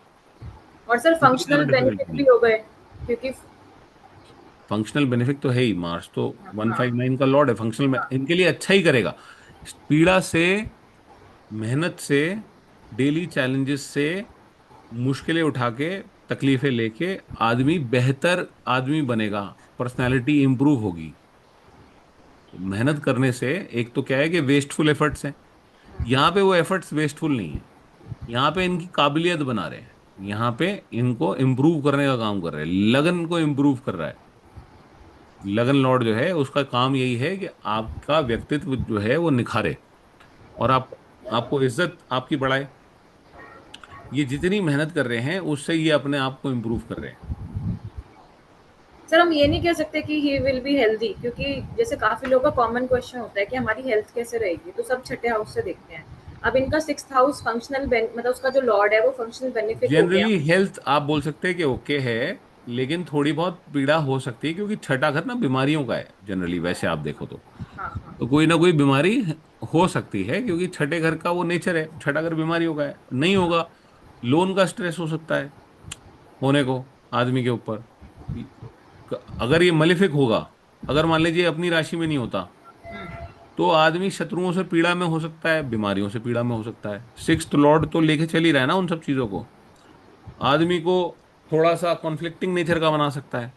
S2: और सर
S1: उतनी ज्यादा
S2: फंक्शनल बेनिफिट
S1: डिफिकल्टी
S2: भी
S1: नहीं।
S2: हो गए क्योंकि
S1: फंक्शनल बेनिफिट तो है ही, मार्स तो
S2: हाँ
S1: 159 का लॉर्ड है। फंक्शनल में
S2: हाँ।
S1: इनके लिए अच्छा ही करेगा। पीड़ा से, मेहनत से, डेली चैलेंजेस से, मुश्किलें उठा के, तकलीफें लेके आदमी बेहतर आदमी बनेगा, पर्सनालिटी इंप्रूव होगी। मेहनत करने से एक तो क्या है कि वेस्टफुल एफर्ट्स हैं, यहाँ पे वो एफर्ट्स वेस्टफुल नहीं है। यहाँ पे इनकी काबिलियत बना रहे हैं, यहाँ पे इनको इम्प्रूव करने का काम कर रहे हैं, लगन को इम्प्रूव कर रहा है। लगन लॉर्ड जो है उसका काम यही है कि आपका व्यक्तित्व जो है वो निखारे और आपको इज्जत आपकी बढ़ाए। ये जितनी मेहनत कर रहे हैं उससे ये अपने आप को इम्प्रूव कर रहे हैं।
S2: सर हम ये नहीं कह सकते कि ही विल बी हेल्दी, क्योंकि जैसे काफी लोगों का कॉमन क्वेश्चन होता है कि हमारी हेल्थ कैसे रहेगी, तो सब छठे हाउस से देखते हैं। अब इनका सिक्स्थ हाउस फंक्शनल मतलब उसका जो लॉर्ड है वो फंक्शनल बेनिफिट हो गया।
S1: जनरली हेल्थ आप बोल सकते हैं कि ओके है, लेकिन थोड़ी बहुत पीड़ा हो सकती है क्योंकि छठा घर ना बीमारियों का है जनरली, वैसे आप देखो
S2: हाँ हाँ।
S1: तो कोई ना कोई बीमारी हो सकती है क्योंकि छठे घर का वो नेचर है। छठा घर बीमारियों का है, नहीं होगा। लोन का स्ट्रेस हो सकता है होने को आदमी के ऊपर। अगर ये मलेफिक होगा, अगर मान लीजिए अपनी राशि में नहीं होता, तो आदमी शत्रुओं से पीड़ा में हो सकता है, बीमारियों से पीड़ा में हो सकता है। सिक्स्थ लॉर्ड तो लेके चल ही रहा है ना उन सब चीजों को। आदमी को थोड़ा सा कॉन्फ्लिक्टिंग नेचर का बना सकता है।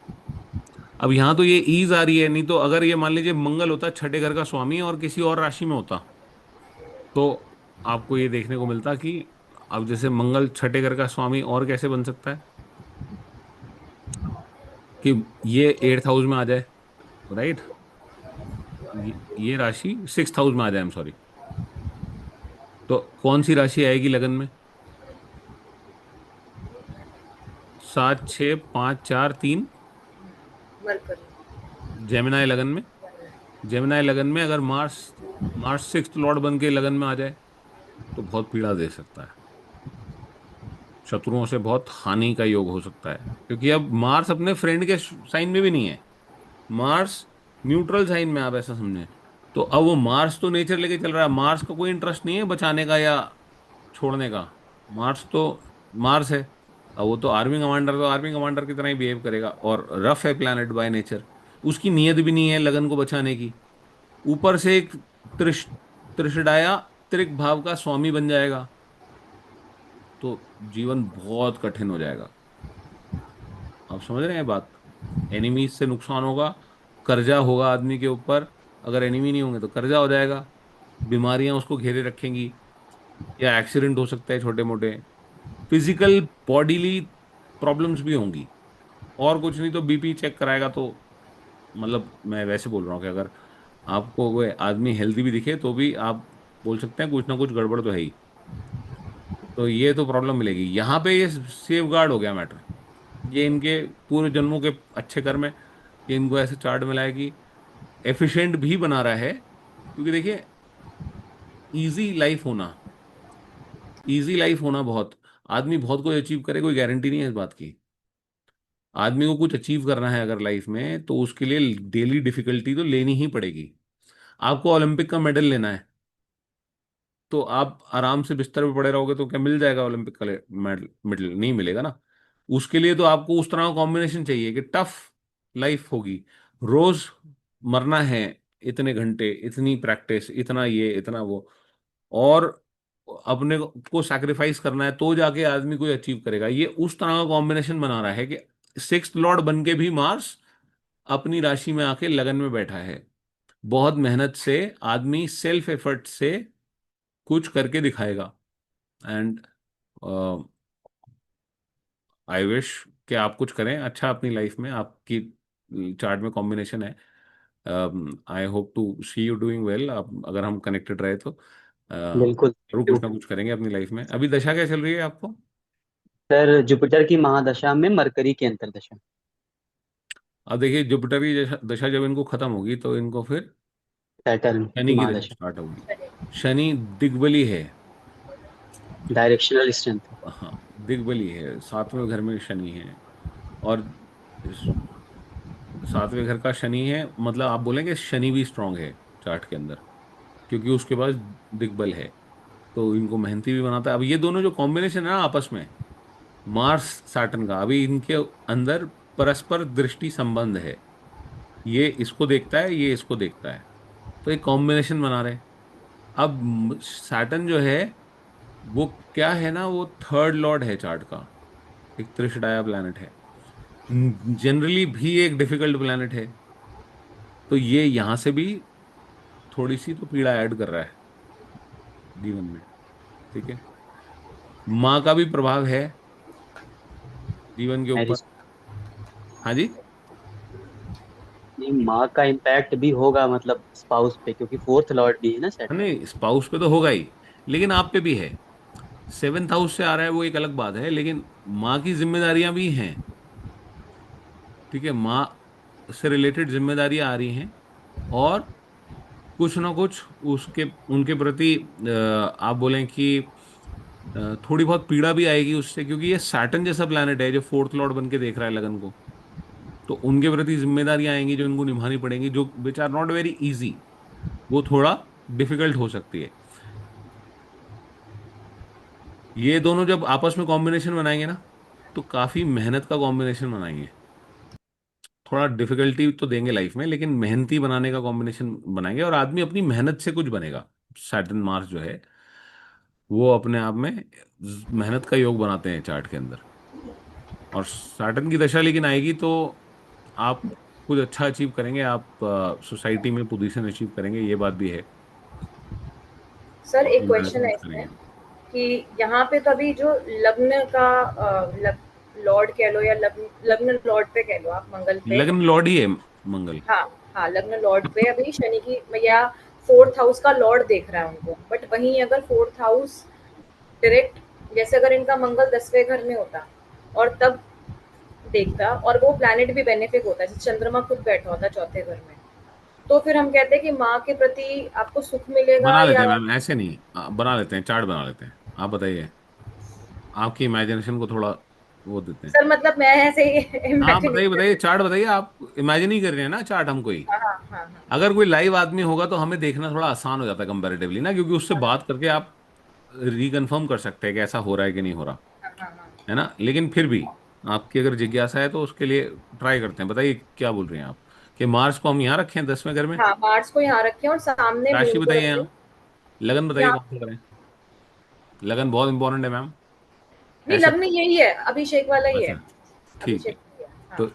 S1: अब यहां तो ये ईज आ रही है, नहीं तो अगर ये मान लीजिए मंगल होता छठे घर का स्वामी और किसी और राशि में होता, तो आपको ये देखने को मिलता कि अब जैसे मंगल छठे घर का स्वामी और कैसे बन सकता है कि ये 8th हाउस में आ जाए, राइट? ये राशि 6th हाउस में आ जाए, सॉरी। तो कौन सी राशि आएगी लगन में? 7 6 5 4 3,
S2: मरकरी।
S1: जेमिनाई लगन में। जेमिनाई लगन में अगर मार्स मार्स 6th लॉर्ड बन के लगन में आ जाए तो बहुत पीड़ा दे सकता है, शत्रुओं से बहुत हानि का योग हो सकता है, क्योंकि अब मार्स अपने फ्रेंड के साइन में भी नहीं है, मार्स न्यूट्रल साइन में, आप ऐसा समझें। तो अब वो मार्स तो नेचर लेके चल रहा है, मार्स का कोई इंटरेस्ट नहीं है बचाने का या छोड़ने का। मार्स तो मार्स है। अब वो तो आर्मी कमांडर की तरह ही बिहेव करेगा, और रफ है प्लैनेट बाय नेचर। उसकी नीयत भी नहीं है लगन को बचाने की। ऊपर से एक त्रिश त्रिषडाया त्रिक भाव का स्वामी बन जाएगा, तो जीवन बहुत कठिन हो जाएगा। आप समझ रहे हैं बात? एनिमीज से नुकसान होगा, कर्जा होगा आदमी के ऊपर। अगर एनिमी नहीं होंगे तो कर्जा हो जाएगा, बीमारियां उसको घेरे रखेंगी, या एक्सीडेंट हो सकता है छोटे मोटे, फिजिकल बॉडीली प्रॉब्लम्स भी होंगी। और कुछ नहीं तो बीपी चेक कराएगा तो, मतलब मैं वैसे बोल रहा हूँ कि अगर आपको कोई आदमी हेल्दी भी दिखे तो भी आप बोल सकते हैं कुछ ना कुछ गड़बड़ तो है ही। तो ये तो प्रॉब्लम मिलेगी यहाँ पे। ये सेफ गार्ड हो गया मैटर। ये इनके पूरे जन्मों के अच्छे कर्म है। ये इनको ऐसे चार्ट मिला है कि एफिशिएंट भी बना रहा है, क्योंकि देखिए, इजी लाइफ होना, इजी लाइफ होना बहुत, आदमी बहुत कुछ अचीव करे कोई गारंटी नहीं है इस बात की। आदमी को कुछ अचीव करना है अगर लाइफ में, तो उसके लिए डेली डिफिकल्टी तो लेनी ही पड़ेगी। आपको ओलंपिक का मेडल लेना है, तो आप आराम से बिस्तर पे पड़े रहोगे तो क्या मिल जाएगा ओलंपिक का मेडल? मेडल नहीं मिलेगा ना। उसके लिए तो आपको उस तरह का कॉम्बिनेशन चाहिए कि टफ लाइफ होगी, रोज मरना है, इतने घंटे, इतनी प्रैक्टिस, इतना ये इतना वो, और अपने को सैक्रिफाइस करना है, तो जाके आदमी कोई अचीव करेगा। ये उस तरह का कॉम्बिनेशन बना रहा है कि 6th लॉर्ड बन के भी मार्स अपनी राशि में आके लगन में बैठा है। बहुत मेहनत से आदमी सेल्फ एफर्ट से कुछ करके दिखाएगा। एंड आई विश कि आप कुछ करें अच्छा अपनी लाइफ में। आपकी चार्ट में कॉम्बिनेशन है। I hope to see you doing well. आप अगर हम कनेक्टेड रहे तो
S4: बिल्कुल,
S1: जरूर
S4: थैंक यू।
S1: कुछ ना कुछ करेंगे अपनी लाइफ में। अभी दशा क्या चल रही है आपको?
S4: सर जुपिटर की महादशा में मरकरी की अंतर्दशा।
S1: अब देखिए, जुपिटर की दशा दशा जब इनको खत्म होगी तो इनको फिर
S4: सैटर्न की
S1: शनि की दशा
S4: महादशा।
S1: स्टार्ट होगी। शनि दिग्बली है।
S4: Directional strength.
S1: हाँ, दिग्बली है, 7वें घर में शनि है। और इस 7वें घर का शनि है, मतलब आप बोलेंगे शनि भी स्ट्रांग है चार्ट के अंदर, क्योंकि उसके पास दिग्बल है, तो इनको मेहनती भी बनाता है। अब ये दोनों जो कॉम्बिनेशन है ना आपस में, मार्स सैटर्न का, अभी इनके अंदर परस्पर दृष्टि संबंध है। ये इसको देखता है, ये इसको देखता है, तो एक कॉम्बिनेशन बना रहे हैं। अब सैटर्न जो है वो क्या है ना, वो 3rd लॉर्ड है चार्ट का, एक त्रिशडाया प्लैनेट है, जनरली भी एक डिफिकल्ट प्लैनेट है। तो ये यहां से भी थोड़ी सी तो पीड़ा ऐड कर रहा है जीवन में। ठीक है, माँ का भी प्रभाव है जीवन के ऊपर।
S4: मैरिज।
S1: हाँ जी।
S4: नहीं, माँ का इम्पैक्ट भी होगा मतलब स्पाउस पे, क्योंकि फोर्थ लॉर्ड भी है ना सैटर्न।
S1: नहीं, स्पाउस पे तो होगा ही, लेकिन आप पे भी है। 7th हाउस से आ रहा है वो एक अलग बात है, लेकिन माँ की जिम्मेदारियां भी हैं। ठीक है, माँ से रिलेटेड जिम्मेदारियां आ रही हैं, और कुछ ना कुछ उसके उनके प्रति आप बोलें कि थोड़ी बहुत पीड़ा भी आएगी उससे, क्योंकि ये सैटर्न जैसा प्लैनेट है जो 4th लॉर्ड बन के देख रहा है लगन को। तो उनके प्रति जिम्मेदारियां आएंगी जो इनको निभानी पड़ेंगी, जो which are not very easy. वो थोड़ा डिफिकल्ट हो सकती है। ये दोनों जब आपस में कॉम्बिनेशन बनाएंगे ना, तो काफी मेहनत का कॉम्बिनेशन बनाएंगे। थोड़ा डिफिकल्टी तो देंगे लाइफ में, लेकिन मेहनती बनाने का कॉम्बिनेशन बनाएंगे, और आदमी अपनी मेहनत से कुछ बनेगा। सैटर्न मार्स जो है वो अपने आप में मेहनत का योग बनाते हैं चार्ट के अंदर। और सैटर्न की दशा लेकिन आएगी तो आप कुछ अच्छा अचीव करेंगे, आप सोसाइटी में पोजीशन अचीव करेंगे, ये बात भी है।
S2: सर एक
S1: अपनी मेहनत
S2: क्वेश्चन है
S1: मत
S2: इसमें
S1: करेंगे।
S2: कि यहाँ पे कभी जो लग्न का लॉर्ड कह लो या लग्न लग्न लॉर्ड पे कह लो आप मंगल पे।
S1: लग्न लॉर्ड ही है मंगल।
S2: हाँ हाँ, लग्न लॉर्ड पे अभी शनि की या फोर्थ हाउस का लॉर्ड देख रहा है उनको, बट वहीं अगर फोर्थ हाउस डायरेक्ट, जैसे अगर इनका मंगल 10वें घर में होता और तब देखता और वो प्लैनेट भी बेनिफिक होता है, जैसे चंद्रमा खुद बैठा होता चौथे घर में, तो फिर हम कहते हैं कि माँ के प्रति आपको सुख मिलेगा
S1: बना लेते
S2: या।
S1: हैं मैम, ऐसे नहीं, बना लेते हैं, चार्ट बना लेते हैं। आप बताइए, आपकी इमेजिनेशन को थोड़ा वो देते हैं।
S2: सर मतलब मैं ऐसे ही
S1: हाँ
S2: इमेजिन
S1: बताइए
S2: कर
S1: बताइए,
S2: रही
S1: चार्ट बताइए, आप इमेजिन ही कर रहे हैं ना चार्ट हम कोई।
S2: हूँ। हाँ हाँ हाँ हाँ
S1: अगर कोई लाइव आदमी होगा तो हमें देखना थोड़ा आसान हो जाता है कंपैरेटिवली ना, क्योंकि उससे बात करके आप रिकन्फर्म कर सकते हैं कि ऐसा हो रहा है कि नहीं हो रहा,
S2: हाँ हाँ हाँ।
S1: है ना। लेकिन फिर भी आपकी अगर जिज्ञासा है तो उसके लिए ट्राई करते हैं। बताइए क्या बोल रहे हैं आप, कि मार्स को हम यहाँ रखें 10वें घर में।
S2: हाँ, मार्स को यहाँ रखें और सामने
S1: राशि
S2: मून को
S1: बताइए
S2: रख दें।
S1: यहाँ, लगन बताइए
S2: यहाँ
S1: कौन सा करें। लगन बहुत इंपॉर्टेंट है मैम।
S2: नहीं,
S1: ऐसे
S2: लग्न यही है, अभिषेक वाला ही है।
S1: अच्छा, ठीक है।
S2: अभिषेक ही है, हाँ।
S1: तो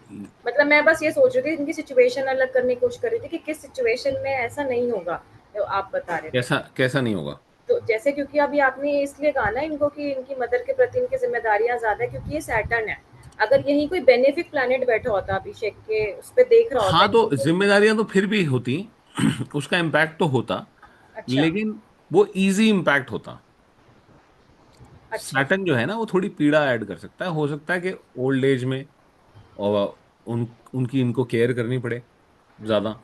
S2: मतलब मैं बस ये सोच रही थी, इनकी सिचुएशन अलग करने की कोशिश कर रही थी कि किस सिचुएशन में ऐसा नहीं होगा जो आप बता रहे थे।
S1: कैसा कैसा नहीं होगा।
S2: तो जैसे क्योंकि अभी आपने इसलिए कहा ना इनको कि इनकी मदर के प्रति इनकी जिम्मेदारियां ज्यादा है क्योंकि ये सैटर्न है। अगर यही कोई बेनिफिक प्लैनेट बैठा होता अभिषेक के उस पे देख रहा होता
S1: हाँ
S2: इनको
S1: तो
S2: तो।
S1: जिम्मेदारियां तो फिर भी होती, उसका इम्पैक्ट तो होता,
S2: अच्छा
S1: लेकिन वो इजी इम्पैक्ट होता।
S2: अच्छा।
S1: सैटर्न जो है ना वो थोड़ी पीड़ा ऐड कर सकता है, हो सकता है कि ओल्ड एज में और उनकी इनको केयर करनी पड़े ज्यादा।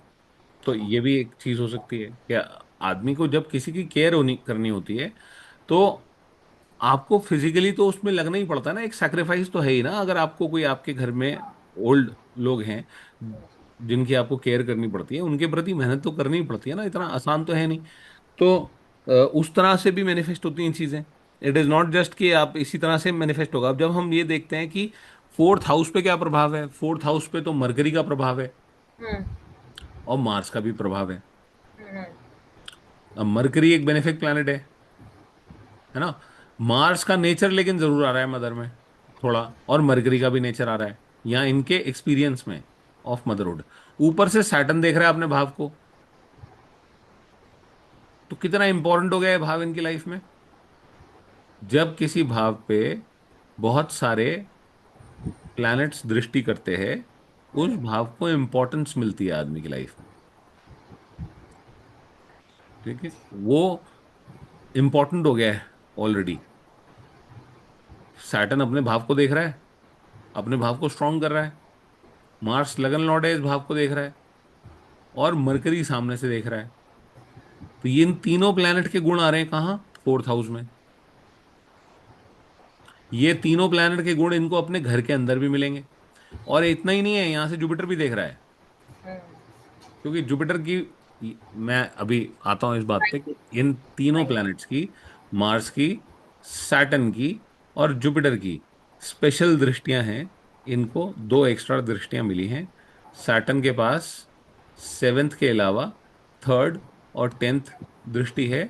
S1: तो ये भी एक चीज हो सकती है कि आदमी को जब किसी की केयर होनी करनी होती है तो आपको फिजिकली तो उसमें लगना ही पड़ता है ना, एक सैक्रिफाइस तो है ही ना। अगर आपको कोई आपके घर में ओल्ड लोग हैं जिनकी आपको केयर करनी पड़ती है, उनके प्रति मेहनत तो करनी ही पड़ती है ना, इतना आसान तो है नहीं। तो उस तरह से भी मैनिफेस्ट होती हैं चीजें। इट इज नॉट जस्ट कि आप इसी तरह से मैनिफेस्ट होगा। अब जब हम ये देखते हैं कि फोर्थ हाउस पे क्या प्रभाव है, फोर्थ हाउस पे तो मरकरी का प्रभाव है
S2: हम्म
S1: और मार्स का भी प्रभाव है।
S2: हम्म
S1: अब मरकरी एक बेनिफिक प्लैनेट है ना। मार्स का नेचर लेकिन जरूर आ रहा है मदर में थोड़ा, और मरकरी का भी नेचर आ रहा है यहाँ इनके एक्सपीरियंस में ऑफ मदरहुड। ऊपर से सैटर्न देख रहा है अपने भाव को, तो कितना इंपॉर्टेंट हो गया है भाव इनकी लाइफ में। जब किसी भाव पे बहुत सारे प्लैनेट्स दृष्टि करते हैं, उस भाव को इंपॉर्टेंस मिलती है आदमी की लाइफ में। ठीक है, वो इंपॉर्टेंट हो गया है ऑलरेडी। सैटर्न अपने भाव को देख रहा है, अपने भाव को स्ट्रांग कर रहा है। मार्स लगन लॉर्ड है, इस भाव को देख रहा है, और मरकरी सामने से देख रहा है। तो ये इन तीनों प्लैनेट के गुण आ रहे हैं कहाँ, फोर्थ हाउस में। ये तीनों प्लैनेट के गुण इनको अपने घर के अंदर भी मिलेंगे। और इतना ही नहीं है, यहां से जुपिटर भी देख रहा है,
S2: हम्म।
S1: क्योंकि जुपिटर की, मैं अभी आता हूं इस बात पे कि इन तीनों प्लैनेट्स की, मार्स की, सैटर्न की और जुपिटर की स्पेशल दृष्टियां हैं। इनको दो एक्स्ट्रा दृष्टियां मिली हैं। सैटर्न के पास सेवेंथ के अलावा थर्ड और टेंथ दृष्टि है।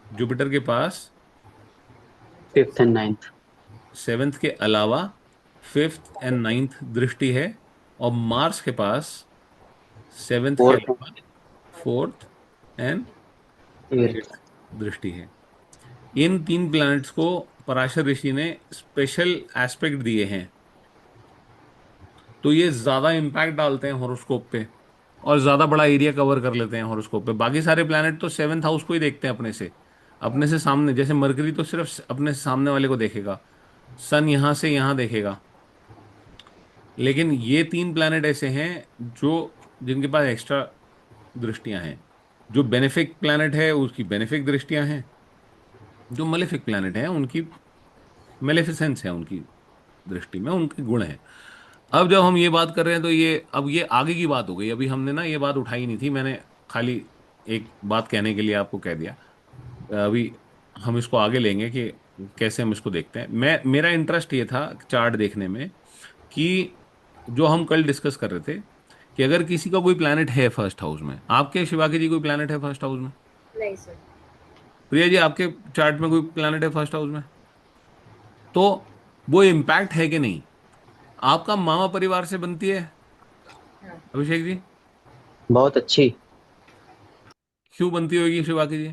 S1: जुपिटर के पास
S4: फिफ्थ एंड नाइन्थ।
S1: सेवेंथ के अलावा फिफ्थ एंड नाइन्थ दृष्टि है। और मार्स के पास सेवेंथ के
S4: फोर्थ
S1: अलावा फोर्थ एंड
S4: एट्थ।
S1: दृष्टि है। इन तीन प्लैनेट्स को पराशर ऋषि ने स्पेशल एस्पेक्ट दिए हैं, तो ये ज्यादा इम्पैक्ट डालते हैं हॉरोस्कोप पे और ज्यादा बड़ा एरिया कवर कर लेते हैं हॉरोस्कोप पे। बाकी सारे प्लैनेट तो सेवेंथ हाउस को ही देखते हैं अपने से सामने। जैसे मरकरी तो सिर्फ अपने से सामने वाले को देखेगा, सन यहां से यहां देखेगा। लेकिन ये तीन प्लैनेट ऐसे हैं जो, जिनके पास एक्स्ट्रा दृष्टियां हैं। जो बेनिफिक प्लैनेट है उसकी बेनिफिक दृष्टियां हैं, जो मलेफिक प्लैनेट है उनकी मेलेफिसेंस है, उनकी दृष्टि में उनके गुण हैं। अब जब हम ये बात कर रहे हैं तो ये, अब ये आगे की बात हो गई। अभी हमने ना ये बात उठाई नहीं थी, मैंने खाली एक बात कहने के लिए आपको कह दिया। अभी हम इसको आगे लेंगे कि कैसे हम इसको देखते हैं। मेरा इंटरेस्ट ये था चार्ट देखने में कि जो हम कल डिस्कस कर रहे थे कि अगर किसी का कोई प्लैनेट है फर्स्ट हाउस में, आपके शिवाकी जी कोई प्लैनेट है फर्स्ट हाउस में,
S2: नहीं सर।
S1: प्रिया जी आपके चार्ट में कोई प्लैनेट है फर्स्ट हाउस में, तो वो इम्पैक्ट है कि नहीं। आपका मामा परिवार से बनती है
S2: हाँ,
S1: अभिषेक जी?
S4: बहुत अच्छी।
S1: क्यों बनती होगी शिवाकी जी?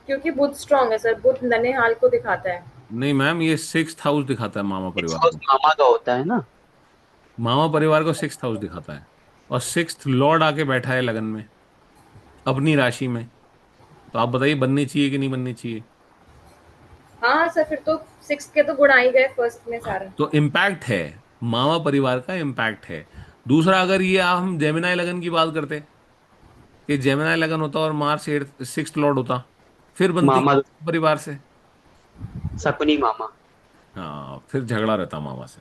S2: क्योंकि बुध स्ट्रांग है सर, बुध ननिहाल को दिखाता है।
S1: नहीं मैम, ये सिक्स हाउस दिखाता है मामा
S4: सिक्स
S1: परिवार
S4: हाउस
S1: को।
S4: मामा का होता है ना।
S1: मामा परिवार को सिक्स हाउस दिखाता है, और सिक्स लॉर्ड आके बैठा है लगन में, अपनी राशि में। तो आप बताइए बननी चाहिए कि नहीं बननी चाहिए?
S2: हाँ सर, फिर तो सिक्स के तो गुण आ ही गए फर्स्ट में सारा।
S1: तो इम्पैक्ट है, मामा परिवार का इम्पैक्ट है। दूसरा, अगर ये हम जेमिनाई लगन की बात करते कि जेमिनाई लगन होता और मार्स एट सिक्स लॉर्ड होता, फिर बनती
S4: मामा
S1: परिवार से।
S4: शकुनी मामा।
S1: हाँ, फिर झगड़ा रहता मामा से,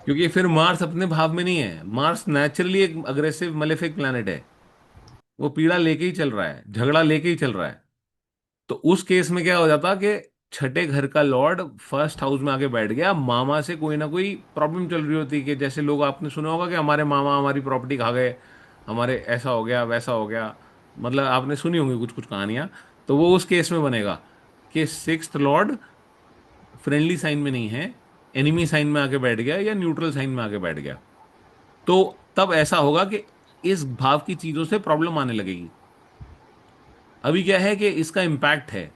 S1: क्योंकि फिर मार्स अपने भाव में नहीं है। मार्स नेचुरली एक अग्रेसिव मलेफिक प्लैनेट है, वो पीड़ा लेके ही चल रहा है, झगड़ा लेके ही चल रहा है। तो उस केस में क्या हो जाता कि छठे घर का लॉर्ड फर्स्ट हाउस में आके बैठ गया, मामा से कोई ना कोई प्रॉब्लम चल रही होती, कि जैसे लोग आपने सुना होगा कि हमारे मामा हमारी प्रॉपर्टी खा गए, हमारे ऐसा हो गया वैसा हो गया, मतलब आपने सुनी होंगी कुछ कुछ कहानियां। तो वो उस केस में बनेगा कि सिक्स्थ लॉर्ड फ्रेंडली साइन में नहीं है, एनिमी साइन में आके बैठ गया या न्यूट्रल साइन में आके बैठ गया। तो तब ऐसा होगा कि इस भाव की चीजों से प्रॉब्लम आने लगेगी। अभी क्या है कि इसका इम्पैक्ट है,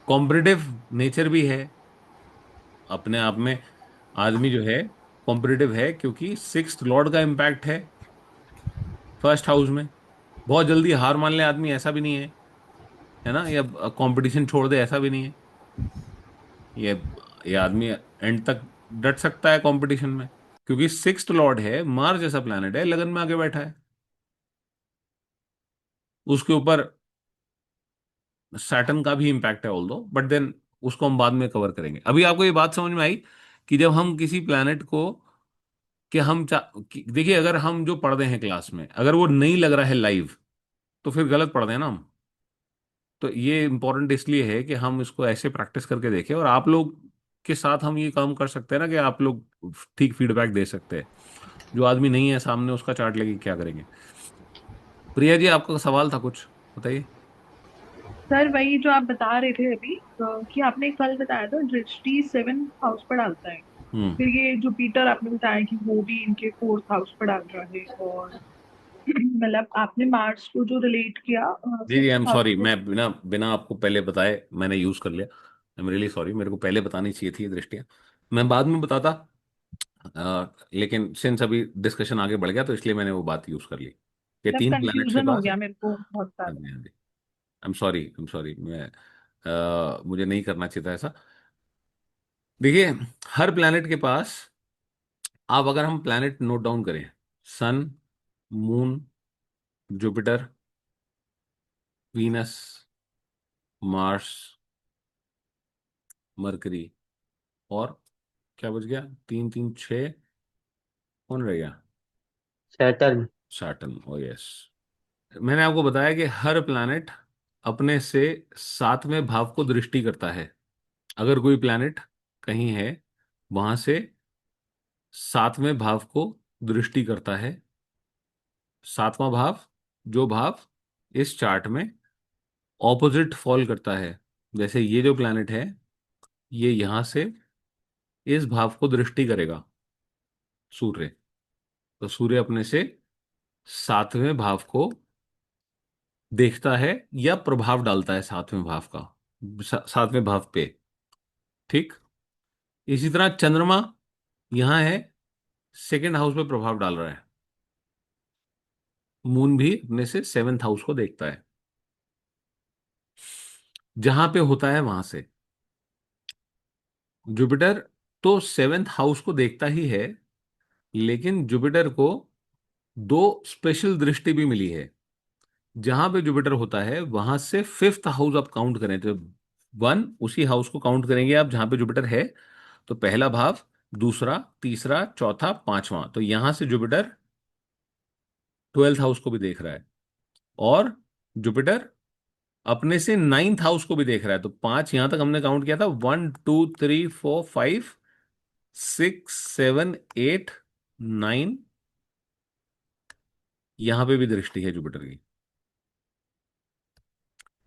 S1: कॉम्पिटिटिव नेचर भी है अपने आप में। आदमी जो है कॉम्पिटिटिव है, क्योंकि सिक्स्थ लॉर्ड का इम्पैक्ट है फर्स्ट हाउस में। बहुत जल्दी हार मान ले आदमी, ऐसा भी नहीं है ना, या कंपटीशन छोड़ दे, ऐसा भी नहीं है। ये ये आदमी एंड तक डट सकता है कंपटीशन में, क्योंकि सिक्स्थ लॉर्ड है, मार्स जैसा प्लैनेट है, लगन में आके बैठा है। उसके ऊपर सैटर्न का भी इम्पैक्ट है ऑल्दो, बट देन उसको हम बाद में कवर करेंगे। अभी आपको ये बात समझ में आई कि जब हम किसी प्लैनेट को, कि देखिए, अगर हम जो पढ़ रहे हैं क्लास में, अगर वो नहीं लग रहा है लाइव, तो फिर गलत पढ़ रहे हैं ना हम। तो ये इंपॉर्टेंट इसलिए है कि हम इसको ऐसे प्रैक्टिस करके देखें, और आप लोग के साथ हम ये काम कर सकते हैं ना, कि आप लोग ठीक फीडबैक दे सकते हैं। जो आदमी नहीं है सामने, उसका चार्ट लेके क्या करेंगे? प्रिया जी, आपका सवाल था कुछ, बताइए।
S5: सर वही जो आप बता रहे थे अभी, कि आपने कल बताया था दृष्टि सेवन हाउस पर डालता है।
S1: हम्म।
S5: फिर ये जुपिटर आपने बताया कि वो भी इनके फोर्थ हाउस पर डाल रहा है, और मतलब आपने मार्स को जो रिलेट किया
S1: जी जी, आई
S5: सिक्स
S1: एम
S5: हाउस
S1: सॉरी,
S5: से।
S1: मैं बिना बिना आपको पहले बताए मैंने यूज कर लिया। आई एम रियली सॉरी, मेरे को पहले बतानी चाहिए थी ये दृष्टियां, मैं बाद में बताता। लेकिन सिंस अभी डिस्कशन आगे बढ़ गया, तो इसलिए मैंने वो बात यूज कर ली कि
S5: मतलब
S1: तीन प्लैनेट्स के
S5: कंफ्यूजन हो
S1: पास।
S5: गया मेरे को बहुत
S1: हाँ
S5: सारा।
S1: जी, हाँ जी। आई एम सॉरी, मैं मुझे नहीं करना चाहिए था ऐसा। देखिए, हर प्लैनेट के पास, आप अगर हम प्लैनेट नोट डाउन करें, sun, moon, Jupiter, Venus, Mars, Mercury, और क्या बच गया? तीन तीन छः, कौन रह गया?
S4: सैटर्न।
S1: सैटर्न, ओ यस। मैंने आपको बताया कि हर प्लैनेट अपने से सातवें भाव को दृष्टि करता है। अगर कोई प्लैनेट कहीं है, वहां से सातवें भाव को दृष्टि करता है। सातवां भाव, जो भाव इस चार्ट में ऑपोजिट फॉल करता है, जैसे ये जो प्लैनेट है, ये यहां से इस भाव को दृष्टि करेगा, सूर्य। तो सूर्य अपने से सातवें भाव को देखता है, या प्रभाव डालता है सातवें भाव का, सातवें भाव पे। ठीक। इसी तरह चंद्रमा यहां है, सेकेंड हाउस पे प्रभाव डाल रहा है। मून भी अपने से सेवेंथ हाउस को देखता है, जहां पे होता है वहां से। जुपिटर तो सेवेंथ हाउस को देखता ही है, लेकिन जुपिटर को दो स्पेशल दृष्टि भी मिली है। जहां पे जुपिटर होता है, वहां से फिफ्थ हाउस आप काउंट करें तो वन, उसी हाउस को काउंट करेंगे आप जहां पे जुपिटर है। तो पहला भाव, दूसरा, तीसरा, चौथा, पांचवा, तो यहां से जुपिटर ट्वेल्थ हाउस को भी देख रहा है। और जुपिटर अपने से नाइन्थ हाउस को भी देख रहा है। तो पांच यहां तक हमने काउंट किया था, 1 2 3 4 5 6 7 8 9, यहां पे भी दृष्टि है जुपिटर की।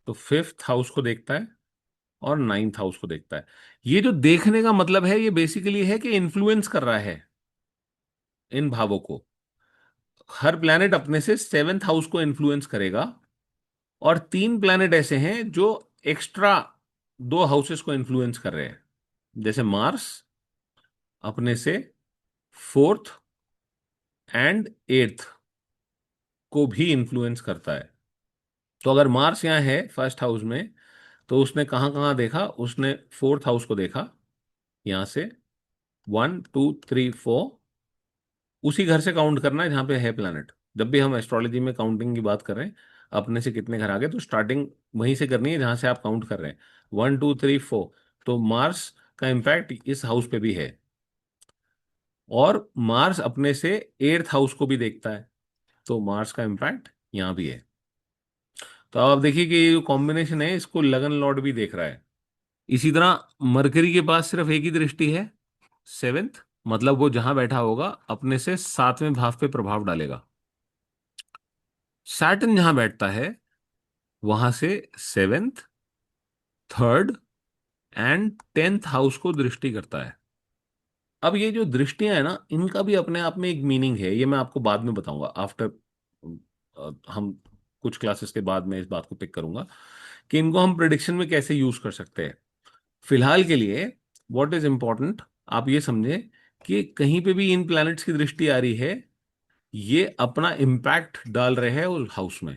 S1: तो फिफ्थ हाउस को देखता है, और नाइन्थ हाउस को देखता है। ये जो देखने का मतलब है, ये बेसिकली है कि इन्फ्लुएंस कर रहा है इन भावों को। हर प्लैनेट अपने से सेवेंथ हाउस को इन्फ्लुएंस करेगा, और तीन प्लैनेट ऐसे हैं जो एक्स्ट्रा दो हाउसेस को इन्फ्लुएंस कर रहे हैं। जैसे मार्स अपने से फोर्थ एंड एट्थ को भी इन्फ्लुएंस करता है। तो अगर मार्स यहाँ है फर्स्ट हाउस में, तो उसने कहाँ कहाँ देखा? उसने फोर्थ हाउस को देखा, यहां से 1 2 3 4, उसी घर से काउंट करना है जहां पे है प्लैनेट। जब भी हम एस्ट्रोलॉजी में काउंटिंग की बात कर रहे हैं, अपने से कितने घर आ गए, तो स्टार्टिंग वहीं से करनी है जहां से आप काउंट कर रहे हैं, 1 2 3 4। तो मार्स का इम्पैक्ट इस हाउस पे भी है, और मार्स अपने से एट्थ हाउस को भी देखता है, तो मार्स का इम्पैक्ट यहां भी है। तो अब आप देखिए कि ये जो कॉम्बिनेशन है, इसको लगन लॉर्ड भी देख रहा है। इसी तरह मरकरी के पास सिर्फ एक ही दृष्टि है, सेवेंथ, मतलब वो जहां बैठा होगा अपने से सातवें भाव पे प्रभाव डालेगा। सैटर्न जहां बैठता है वहां से seventh, third and tenth house को दृष्टि करता है। अब ये जो दृष्टियां है ना, इनका भी अपने आप में एक मीनिंग है, ये मैं आपको बाद में बताऊंगा। आफ्टर हम कुछ क्लासेस के बाद में इस बात को पिक करूंगा कि इनको हम प्रिडिक्शन में कैसे यूज कर सकते हैं। फिलहाल के लिए व्हाट इज इंपॉर्टेंट, आप ये समझें कि कहीं पे भी इन प्लैनेट्स की दृष्टि आ रही है, ये अपना इम्पैक्ट डाल रहे हैं उस हाउस में।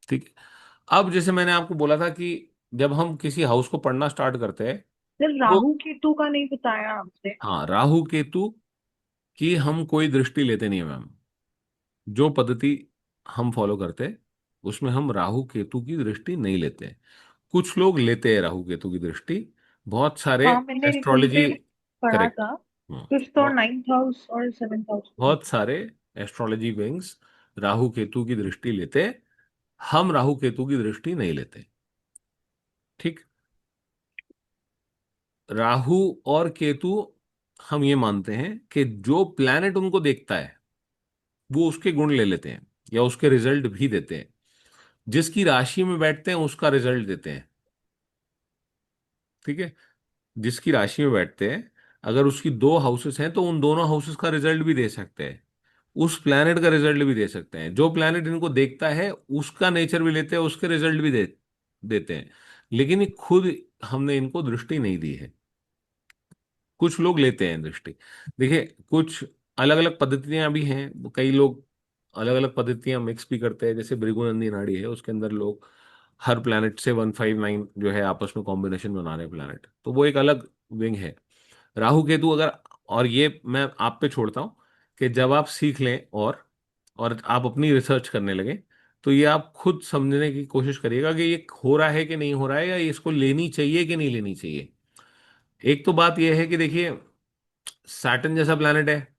S1: ठीक है। अब जैसे मैंने आपको बोला था कि जब हम किसी हाउस को पढ़ना स्टार्ट करते हैं,
S5: सर
S1: तो
S5: राहु केतु का नहीं बताया आपने।
S1: हाँ, राहु केतु की हम कोई दृष्टि लेते नहीं है मैम। जो पद्धति हम फॉलो करते हैं उसमें हम राहु केतु की दृष्टि नहीं लेते। कुछ लोग लेते हैं राहु केतु की दृष्टि, बहुत सारे
S5: हाँ मैंने कहीं
S1: एस्ट्रोलॉजी,
S5: पे पढ़ा
S1: करेक्ट,
S5: था, फिफ्थ और नाइन्थ हाउस और सेवेंथ हाउस को
S1: बहुत
S5: देखते
S1: सारे एस्ट्रोलॉजी विंग्स राहु केतु की दृष्टि लेते हैं। हम राहु केतु की दृष्टि नहीं लेते। ठीक। राहु और केतु, हम ये मानते हैं कि जो प्लैनेट उनको देखता है वो उसके गुण ले लेते हैं, या उसके रिजल्ट भी देते हैं। जिसकी राशि में बैठते हैं उसका रिजल्ट देते हैं। ठीक है। जिसकी राशि में बैठते हैं, अगर उसकी दो हाउसेस हैं तो उन दोनों हाउसेस का रिजल्ट भी दे सकते हैं, उस प्लैनेट का रिजल्ट भी दे सकते हैं। जो प्लैनेट इनको देखता है उसका नेचर भी लेते हैं, उसके रिजल्ट भी देते हैं। लेकिन ये खुद हमने इनको दृष्टि नहीं दी है। कुछ लोग लेते हैं दृष्टि। देखिए, कुछ अलग अलग पद्धतियां भी हैं, कई लोग अलग अलग पद्धतियां मिक्स भी करते हैं। जैसे भृगुनंदी नाड़ी है, उसके अंदर लोग हर प्लैनेट से 159 जो है आपस में कॉम्बिनेशन बना रहे हैं प्लैनेट, तो वो एक अलग विंग है। राहु केतु अगर, और ये मैं आप पे छोड़ता हूं कि जब आप सीख लें और आप अपनी रिसर्च करने लगे, तो ये आप खुद समझने की कोशिश करिएगा कि ये हो रहा है कि नहीं हो रहा है, या इसको लेनी चाहिए कि नहीं लेनी चाहिए। एक तो बात यह है कि देखिए, सैटर्न जैसा प्लैनेट है,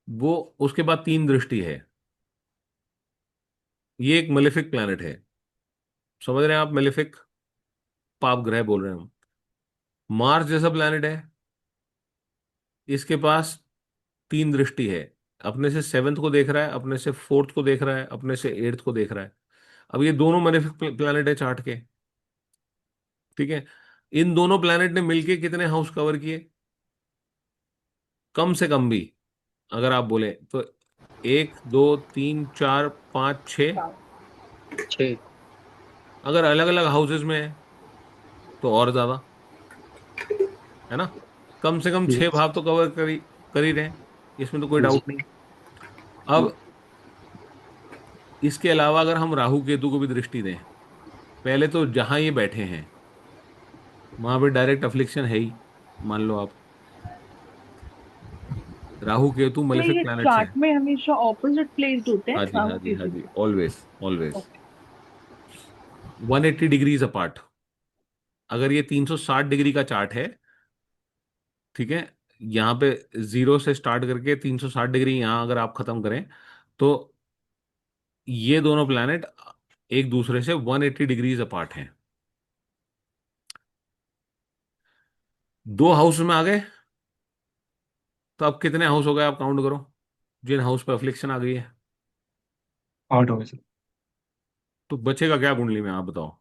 S1: वो उसके बाद तीन दृष्टि है, ये एक मेलेफिक प्लैनेट है। समझ रहे हैं आप? मेलेफिक, पाप ग्रह बोल रहे हैं हम। मार्स जैसा प्लैनेट है, इसके पास तीन दृष्टि है। अपने से सेवेंथ को देख रहा है, अपने से फोर्थ को देख रहा है, अपने से एट्थ को देख रहा है। अब ये दोनों मेलेफिक प्लैनेट है चार्ट के। ठीक है। इन दोनों प्लैनेट ने मिलके कितने हाउस कवर किए? कम से कम भी अगर आप बोले तो 1 2 3 4 5 6।
S4: 6।
S1: अगर अलग अलग हाउसेज में है तो और ज्यादा, है ना? कम से कम 6 भाव तो कवर कर ही रहे हैं, इसमें तो कोई
S4: जी।
S1: डाउट नहीं। अब इसके अलावा अगर हम राहु केतु को भी दृष्टि दें, पहले तो जहां ये बैठे हैं वहां पे डायरेक्ट अफ्लिक्शन है ही, मान लो आप। राहु केतु
S5: क्या
S1: मलेफिक
S5: ये
S1: प्लैनेट्स हैं।
S5: चार्ट में हमेशा ऑपोजिट प्लेस्ड होते हैं
S1: हाँ जी, हाँ
S5: राहु
S1: जी, हाँ
S5: केतु
S1: जी,
S5: भी?
S1: Always always
S5: okay.
S1: 180 degrees apart. अगर ये 360 डिग्री का चार्ट है, ठीक है, यहाँ पे जीरो से स्टार्ट करके 360 डिग्री यहाँ अगर आप खत्म करें, तो ये दोनों प्लैनेट एक दूसरे से 180 डिग्रीज अपार्ट हैं। दो हाउस में आ गए, तो अब कितने हाउस हो गए आप काउंट करो, जिन हाउस पे अफ्लिक्शन आ गई है।
S3: 8 हो गए सर।
S1: तो बचेगा क्या कुंडली में, आप बताओ?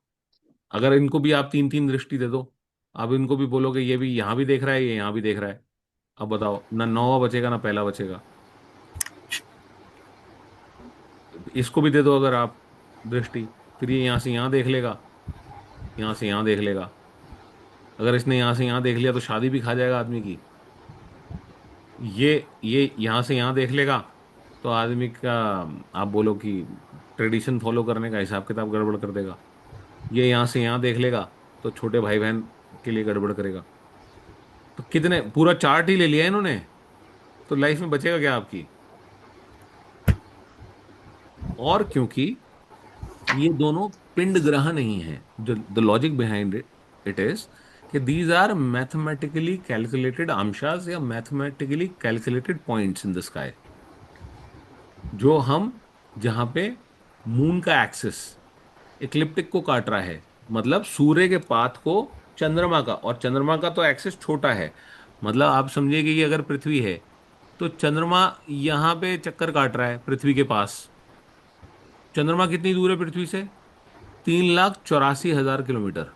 S1: अगर इनको भी आप तीन तीन दृष्टि दे दो, अब इनको भी बोलोगे ये भी यहाँ भी देख रहा है, ये यहाँ भी देख रहा है। अब बताओ, ना नौवा बचेगा ना पहला बचेगा। इसको भी दे दो अगर आप दृष्टि, फिर ये यहाँ से यहाँ देख लेगा, यहाँ से यहाँ देख लेगा। अगर इसने यहाँ से यहाँ देख लिया तो शादी भी खा जाएगा आदमी की। ये यहाँ से यहाँ देख लेगा तो आदमी का, आप बोलो कि ट्रेडिशन फॉलो करने का हिसाब किताब गड़बड़ कर देगा। ये यहाँ से यहाँ देख लेगा तो छोटे भाई बहन के लिए गड़बड़ करेगा। तो कितने, पूरा चार्ट ही ले लिया इन्होंने, तो लाइफ में बचेगा क्या आपकी। और क्योंकि ये दोनों पिंड ग्रह नहीं है, जो the logic behind it it is कि दीज आर मैथमेटिकली कैलकुलेटेड अंशास या mathematically calculated points in the sky, जो हम, जहां पे मून का एक्सिस इक्लिप्टिक को काट रहा है, मतलब सूर्य के पाथ को चंद्रमा का, और चंद्रमा का तो एक्सिस छोटा है। मतलब आप समझिए कि ये अगर पृथ्वी है तो चंद्रमा यहाँ पे चक्कर काट रहा है पृथ्वी के पास। चंद्रमा कितनी दूर है पृथ्वी से? 3,84,000 किलोमीटर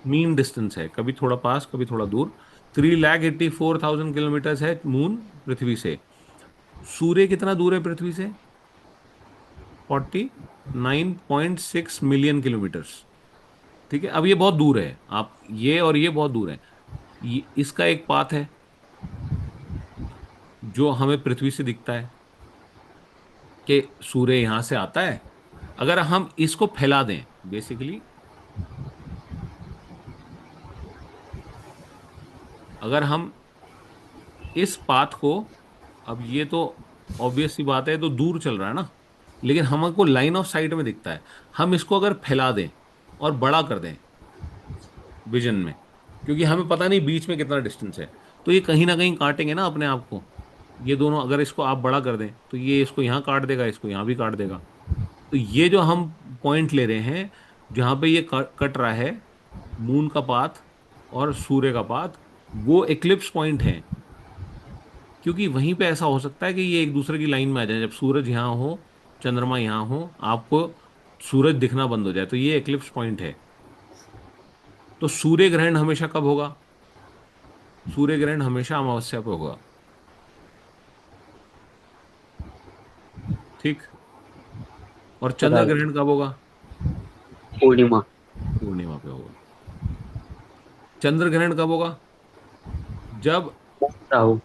S1: मीन डिस्टेंस है, कभी थोड़ा पास कभी थोड़ा दूर। 3,84,000 किलोमीटर है मून पृथ्वी से। सूर्य कितना दूर है पृथ्वी से? 49.6 मिलियन किलोमीटर्स। ठीक है, अब ये बहुत दूर है, आप ये और ये बहुत दूर है। ये इसका एक पाथ है जो हमें पृथ्वी से दिखता है कि सूर्य यहां से आता है। अगर हम इसको फैला दें, बेसिकली अगर हम इस पाथ को, अब ये तो ऑब्वियस सी बात है, तो दूर चल रहा है ना, लेकिन हमको लाइन ऑफ साइट में दिखता है। हम इसको अगर फैला दें और बड़ा कर दें विजन में, क्योंकि हमें पता नहीं बीच में कितना डिस्टेंस है, तो ये कहीं ना कहीं काटेंगे ना अपने आप को। ये दोनों अगर इसको आप बड़ा कर दें तो ये इसको यहाँ काट देगा, इसको यहाँ भी काट देगा। तो ये जो हम पॉइंट ले रहे हैं जहाँ पे ये कट रहा है, मून का पाथ और सूर्य का पाथ, वो एक्लिप्स पॉइंट है। क्योंकि वहीं पे ऐसा हो सकता है कि ये एक दूसरे की लाइन में आ जाए, जब सूरज यहाँ हो चंद्रमा यहाँ हो, आपको सूरज दिखना बंद हो जाए, तो ये एक्लिप्स पॉइंट है। तो सूर्य ग्रहण हमेशा कब होगा? सूर्य ग्रहण हमेशा अमावस्या पे होगा। ठीक। और चंद्र
S4: राइट।
S1: ग्रहण कब होगा?
S4: पूर्णिमा।
S1: पूर्णिमा पे होगा। चंद्र ग्रहण कब होगा? जब
S4: राहु।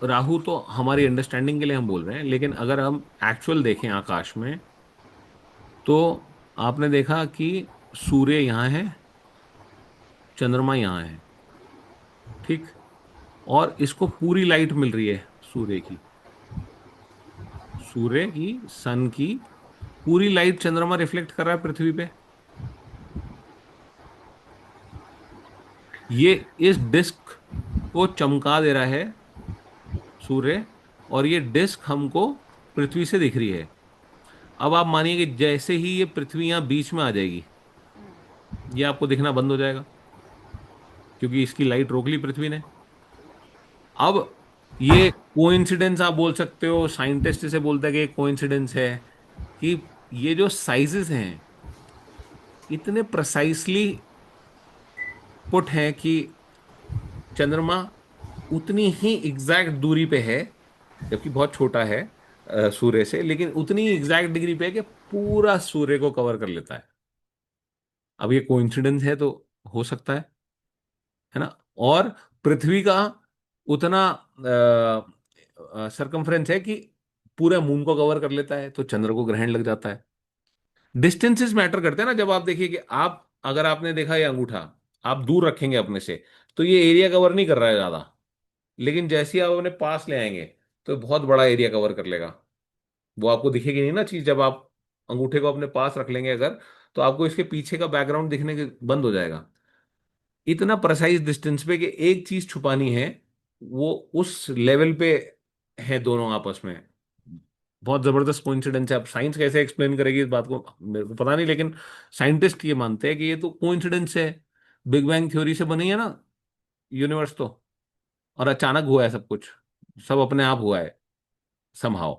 S1: राहु तो हमारी अंडरस्टैंडिंग के लिए हम बोल रहे हैं, लेकिन अगर हम एक्चुअल देखें आकाश में, तो आपने देखा कि सूर्य यहाँ है, चंद्रमा यहाँ है। ठीक। और इसको पूरी लाइट मिल रही है सूर्य की, सूर्य की, सन की पूरी लाइट चंद्रमा रिफ्लेक्ट कर रहा है पृथ्वी पे। ये इस डिस्क को चमका दे रहा है सूर्य, और ये डिस्क हमको पृथ्वी से दिख रही है। अब आप मानिए कि जैसे ही ये पृथ्वी यहाँ बीच में आ जाएगी, ये आपको दिखना बंद हो जाएगा, क्योंकि इसकी लाइट रोक ली पृथ्वी ने। अब ये कोइंसिडेंस आप बोल सकते हो, साइंटिस्ट इसे बोलते हैं कि एक कोइंसिडेंस है, कि ये जो साइजेस हैं इतने प्रिसाइसली पुट हैं कि चंद्रमा उतनी ही एग्जैक्ट दूरी पे है, जबकि बहुत छोटा है सूर्य से, लेकिन उतनी एग्जैक्ट डिग्री पे है कि पूरा सूर्य को कवर कर लेता है। अब ये कोइंसिडेंस है तो हो सकता है ना। और पृथ्वी का उतना सरकमफ्रेंस है कि पूरा मून को कवर कर लेता है, तो चंद्र को ग्रहण लग जाता है। डिस्टेंसेस मैटर करते हैं ना। जब आप देखिए कि आप, अगर आपने देखा ये अंगूठा आप दूर रखेंगे अपने से, तो ये एरिया कवर नहीं कर रहा है ज्यादा, लेकिन जैसे ही आप अपने पास ले आएंगे तो बहुत बड़ा एरिया कवर कर लेगा। वो आपको दिखेगी नहीं ना चीज, जब आप अंगूठे को अपने पास रख लेंगे अगर, तो आपको इसके पीछे का बैकग्राउंड दिखने के बंद हो जाएगा। इतना प्रेसाइज डिस्टेंस पे कि एक चीज छुपानी है, वो उस लेवल पे है दोनों आपस में। बहुत जबरदस्त कोइंसिडेंस है। अब साइंस कैसे एक्सप्लेन करेगी इस बात को मेरे को पता नहीं, लेकिन साइंटिस्ट ये मानते हैं कि ये तो कोइंसिडेंस है। बिग बैंग थ्योरी से बनी है ना यूनिवर्स तो, और अचानक हुआ है सब कुछ, सब अपने आप हुआ है समहाउ।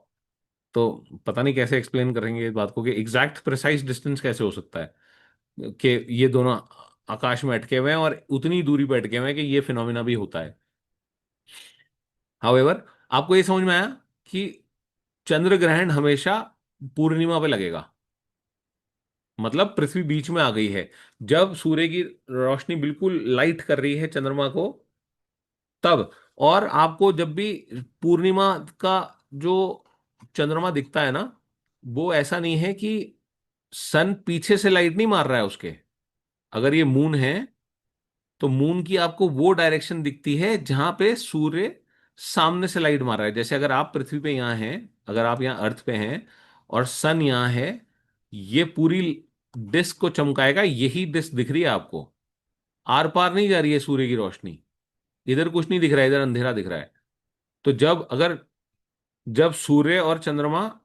S1: तो पता नहीं कैसे एक्सप्लेन करेंगे इस बात को कि एग्जैक्ट प्रिसाइज डिस्टेंस कैसे हो सकता है कि ये दोनों आकाश में अटके हुए हैं और उतनी दूरी पर अटके हुए हैं कि ये फिनोमिना भी होता है। हाउएवर, आपको ये समझ में आया कि चंद्र ग्रहण हमेशा पूर्णिमा पे लगेगा, मतलब पृथ्वी बीच में आ गई है। जब सूर्य की रोशनी बिल्कुल लाइट कर रही है चंद्रमा को, तब। और आपको जब भी पूर्णिमा का जो चंद्रमा दिखता है ना, वो ऐसा नहीं है कि सन पीछे से लाइट नहीं मार रहा है उसके। अगर ये मून है तो मून की आपको वो डायरेक्शन दिखती है जहां पे सूर्य सामने से लाइट मार रहा है। जैसे अगर आप पृथ्वी पे यहाँ हैं, अगर आप यहाँ अर्थ पे हैं और सन यहाँ है, ये पूरी डिस्क को चमकाएगा। यही डिस्क दिख रही है आपको, आर पार नहीं जा रही है सूर्य की रोशनी। इधर कुछ नहीं दिख रहा है, इधर अंधेरा दिख रहा है। तो जब सूर्य और चंद्रमा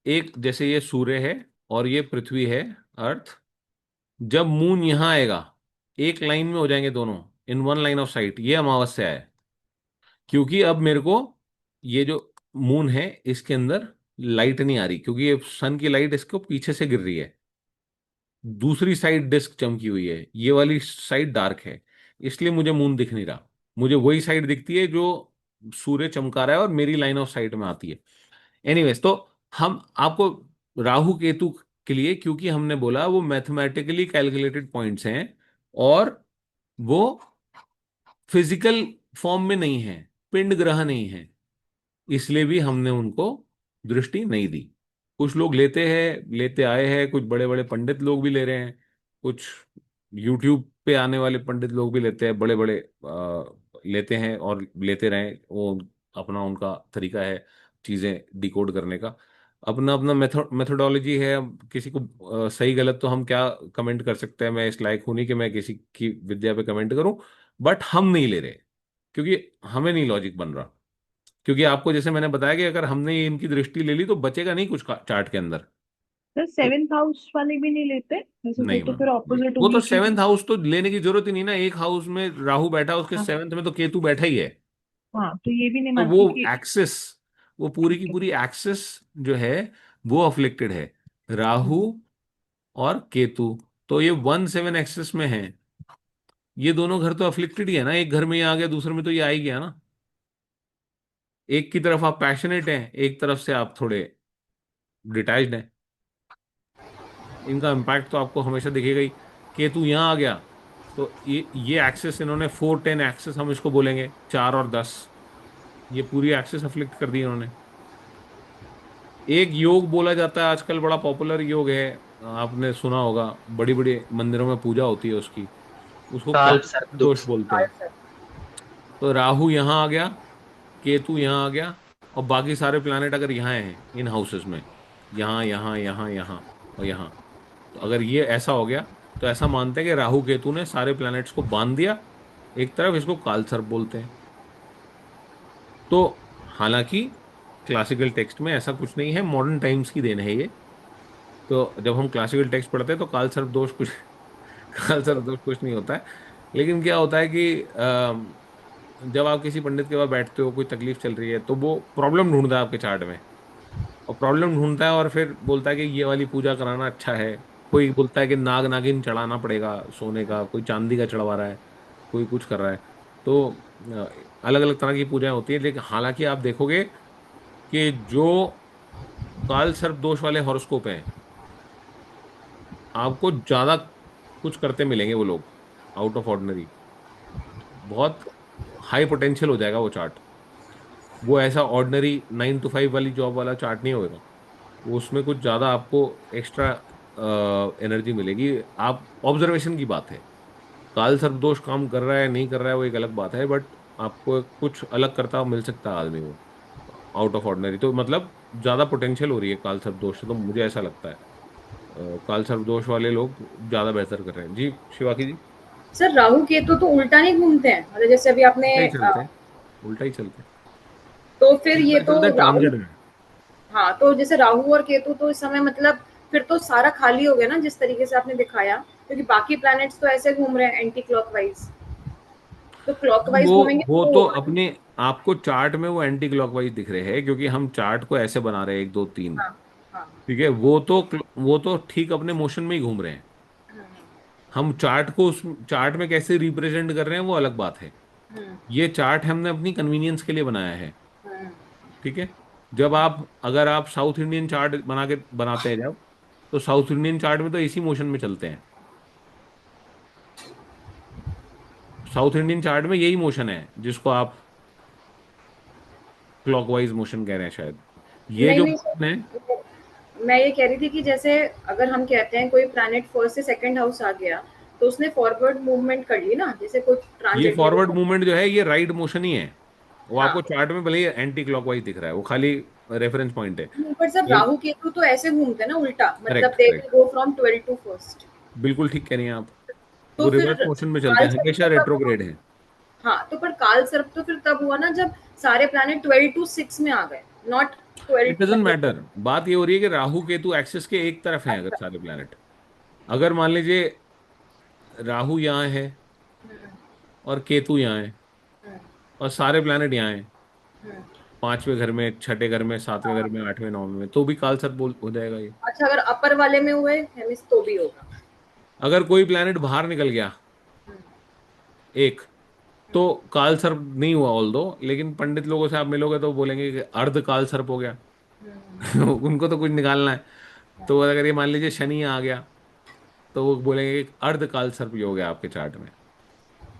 S1: एक, जैसे ये सूर्य है और ये पृथ्वी है, अर्थ, जब मून यहां आएगा एक लाइन में हो जाएंगे दोनों, in one line of site. ये अमावस्या है, क्योंकि अब मेरे को ये जो मून है इसके अंदर लाइट नहीं आ रही, क्योंकि ये सन की लाइट इसको पीछे से गिर रही है। दूसरी साइड डिस्क चमकी हुई है, ये वाली साइड डार्क है, इसलिए मुझे मून दिख नहीं रहा। मुझे वही साइड दिखती है जो सूर्य चमका रहा है और मेरी लाइन ऑफ साइट में आती है। एनीवेज, तो हम आपको राहु केतु के लिए, क्योंकि हमने बोला वो मैथमेटिकली कैलकुलेटेड पॉइंट्स हैं और वो फिजिकल फॉर्म में नहीं है, पिंड ग्रह नहीं है, इसलिए भी हमने उनको दृष्टि नहीं दी। कुछ लोग लेते हैं, लेते आए हैं, कुछ बड़े बड़े पंडित लोग भी ले रहे हैं, कुछ यूट्यूब पे आने वाले पंडित लोग भी लेते हैं, बड़े बड़े लेते हैं और लेते रहें। वो अपना उनका तरीका है चीज़ें डिकोड करने का, अपना अपना मेथोडोलॉजी है। अब किसी को सही गलत तो हम क्या कमेंट कर सकते हैं, मैं इस लायक हूं नहीं कि मैं किसी की विद्या पे कमेंट करूं। बट हम नहीं ले रहे, क्योंकि हमें नहीं लॉजिक बन रहा। क्योंकि आपको जैसे मैंने बताया कि अगर हमने ये इनकी दृष्टि ले ली तो बचेगा नहीं कुछ चार्ट के अंदर।
S5: सर
S1: तो
S5: सेवेंथ हाउस वाले भी नहीं लेते वैसे, वो
S1: नहीं
S5: तो
S1: मैम,
S5: फिर ऑपोजिट
S1: वो तो
S5: होगी कि।
S1: सेवेंथ हाउस तो लेने की जरूरत ही नहीं ना। एक हाउस में राहु बैठा, उसके
S5: हाँ।
S1: सेवेंथ में तो केतु बैठा ही है।
S5: हाँ, तो ये भी नहीं
S1: तो वो
S5: मानते कि।
S1: एक्सिस, वो पूरी की
S5: ठीक है।
S1: पूरी एक्सिस जो है वो अफ्लिक्टेड है, राहु
S5: हम्म।
S1: और केतु। तो ये 1-7 एक्सिस में है, ये दोनों घर तो अफ्लिक्टेड ही है ना। एक घर में ये आ गया, दूसरे में तो ये आ ही गया ना। एक की तरफ आप पैशनेट हैं, एक तरफ से आप थोड़े डिटैच्ड हैं। इनका इम्पैक्ट तो आपको हमेशा दिखेगा ही। केतु यहाँ आ गया तो ये एक्सेस इन्होंने 4-10 एक्सेस हम इसको बोलेंगे, 4 और 10, ये पूरी एक्सेस अफ्लिक्ट कर दी इन्होंने। एक योग बोला जाता है आजकल, बड़ा पॉपुलर योग है, आपने सुना होगा, बड़ी बड़ी मंदिरों में पूजा होती है उसकी, उसको
S4: काल
S1: काल
S4: सर्प
S1: दोष
S4: दोष।
S1: बोलते हैं। तो राहु यहाँ आ गया, केतु यहाँ आ गया, और बाकी सारे प्लैनेट अगर यहाँ हैं इन हाउसेस में, यहाँ यहाँ यहाँ यहाँ और यहाँ, तो अगर ये ऐसा हो गया तो ऐसा मानते हैं कि राहु केतु ने सारे प्लैनेट्स को बांध दिया एक तरफ। इसको काल सर्प बोलते हैं। तो हालांकि क्लासिकल टेक्स्ट में ऐसा कुछ नहीं है, मॉडर्न टाइम्स की देन है ये। तो जब हम क्लासिकल टेक्स्ट पढ़ते हैं तो काल सर्प दोष कुछ काल सर्प दोष कुछ नहीं होता है। लेकिन क्या होता है कि जब आप किसी पंडित के पास बैठते हो, कोई तकलीफ चल रही है, तो वो प्रॉब्लम ढूंढता है आपके चार्ट में, और प्रॉब्लम ढूंढता है और फिर बोलता है कि ये वाली पूजा कराना अच्छा है। कोई बोलता है कि नाग नागिन चढ़ाना पड़ेगा सोने का, कोई चांदी का चढ़वा रहा है, कोई कुछ कर रहा है। तो अलग अलग तरह की पूजाएं होती है। लेकिन हालांकि आप देखोगे कि जो काल सर्प दोष वाले हॉरोस्कोप हैं, आपको ज्यादा कुछ करते मिलेंगे वो लोग, आउट ऑफ ऑर्डिनरी। बहुत हाई पोटेंशियल हो जाएगा वो चार्ट। वो ऐसा ऑर्डिनरी 9 to 5 वाली जॉब वाला चार्ट नहीं होगा। वो उसमें कुछ ज़्यादा आपको एक्स्ट्रा एनर्जी मिलेगी। आप ऑब्जर्वेशन की बात है, काल सर्पदोष काम कर रहा है नहीं कर रहा है वो एक अलग बात है, बट आपको कुछ अलग करता हुआ मिल सकता है आदमी को, आउट ऑफ ऑर्डिनरी। तो मतलब ज़्यादा पोटेंशियल हो रही है काल सर्पदोष से, तो मुझे ऐसा लगता है काल सर्पदोष वाले लोग ज़्यादा बेहतर कर रहे हैं। जी शिवाकी जी।
S2: सर राहु केतु तो उल्टा नहीं घूमते हैं, मतलब जैसे अभी आपने
S1: उल्टा ही चलते हैं, उल्टा ही चलते हैं।
S2: तो फिर ये
S1: उल्टा
S2: तो
S1: चलते
S2: राहु,
S1: ट्रांजिट में।
S2: हाँ तो जैसे राहु और केतु तो इस समय मतलब फिर तो सारा खाली हो गया ना, जिस तरीके से आपने दिखाया, क्योंकि बाकी प्लैनेट्स तो ऐसे घूम रहे हैं एंटी क्लॉकवाइज, तो क्लॉकवाइज
S1: वो
S2: घूमेंगे
S1: वो
S2: तो।
S1: तो अपने आपको चार्ट में वो एंटी क्लॉकवाइज दिख रहे हैं, क्योंकि हम चार्ट को ऐसे बना रहे हैं 1 2 3।
S2: हाँ हाँ।
S1: ठीक है, वो तो ठीक अपने मोशन में ही घूम रहे हैं। हम चार्ट को उस चार्ट में कैसे रिप्रेजेंट कर रहे हैं वो अलग बात है।
S2: हम्म,
S1: ये चार्ट हमने अपनी कन्वीनियंस के लिए बनाया है।
S2: हम्म,
S1: ठीक है। जब आप अगर आप साउथ इंडियन चार्ट बनाते हैं जब, तो साउथ इंडियन चार्ट में तो इसी मोशन में चलते हैं। साउथ इंडियन चार्ट में यही मोशन है जिसको आप क्लॉकवाइज मोशन कह रहे हैं शायद। ये
S2: नहीं
S1: जो
S2: नहीं
S1: मोशन है,
S2: सर, मैं ये कह रही थी कि जैसे अगर हम कहते हैं कोई प्लैनेट फर्स्ट से सेकंड हाउस आ गया, तो उसने फॉरवर्ड मूवमेंट कर ली ना, जैसे कुछ
S1: ये
S2: ट्रांजिट
S1: फॉरवर्ड
S2: जैसे।
S1: मूवमेंट जो है ये राइट मोशन ही है। वो आपको
S2: हाँ,
S1: चार्ट में भले ही एंटी क्लॉकवाइज दिख रहा है, वो खाली रेफरेंस पॉइंट है।
S2: पर सर
S1: ये
S2: राहु केतु तो ऐसे घूमते हैं ना उल्टा, मतलब
S1: correct
S2: they
S1: correct,
S2: will go from 12 to first.
S1: बिल्कुल ठीक कह रही हैं आप।
S2: तो
S1: वो
S2: फिर
S1: रिवर्स मोशन में चलते
S2: काल
S1: हैं,
S2: सर्प
S1: हमेशा
S2: तो तब हुआ।
S1: रेट्रोग्रेड है।
S2: हाँ, तो पर काल सर्प तो फिर तब हुआ ना जब सारे प्लैनेट 12 टू 6 में आ गए, नॉट
S1: इट
S2: 12
S1: डजेंट
S2: मतलब।
S1: मैटर, बात ये हो रही है कि राहु केतु एक्सिस के एक तरफ हैं अगर
S2: अच्छा।
S1: सारे प्लैनेट। अगर मान लीजिए राहु यहाँ है
S2: हम्म,
S1: और केतु यहाँ है
S2: हम्म,
S1: और सारे प्लैनेट यहाँ हैं,
S2: हम्म।
S1: पांचवें घर में, छठे घर में, सातवें घर में, आठवें, नौवें में, तो भी कालसर्प बोल हो जाएगा ये।
S2: अच्छा, अगर अपर वाले में हुए हेमिस तो भी होगा।
S1: अगर कोई प्लैनेट बाहर निकल गया
S2: हम्म,
S1: एक, तो काल सर्प नहीं हुआ ऑल दो, लेकिन पंडित लोगों से आप मिलोगे तो बोलेंगे कि अर्ध काल सर्प हो गया।
S2: हम्म,
S1: उनको तो कुछ निकालना है। तो अगर ये मान लीजिए शनि आ गया, तो वो बोलेंगे कि अर्ध काल सर्प ही हो गया आपके चार्ट में।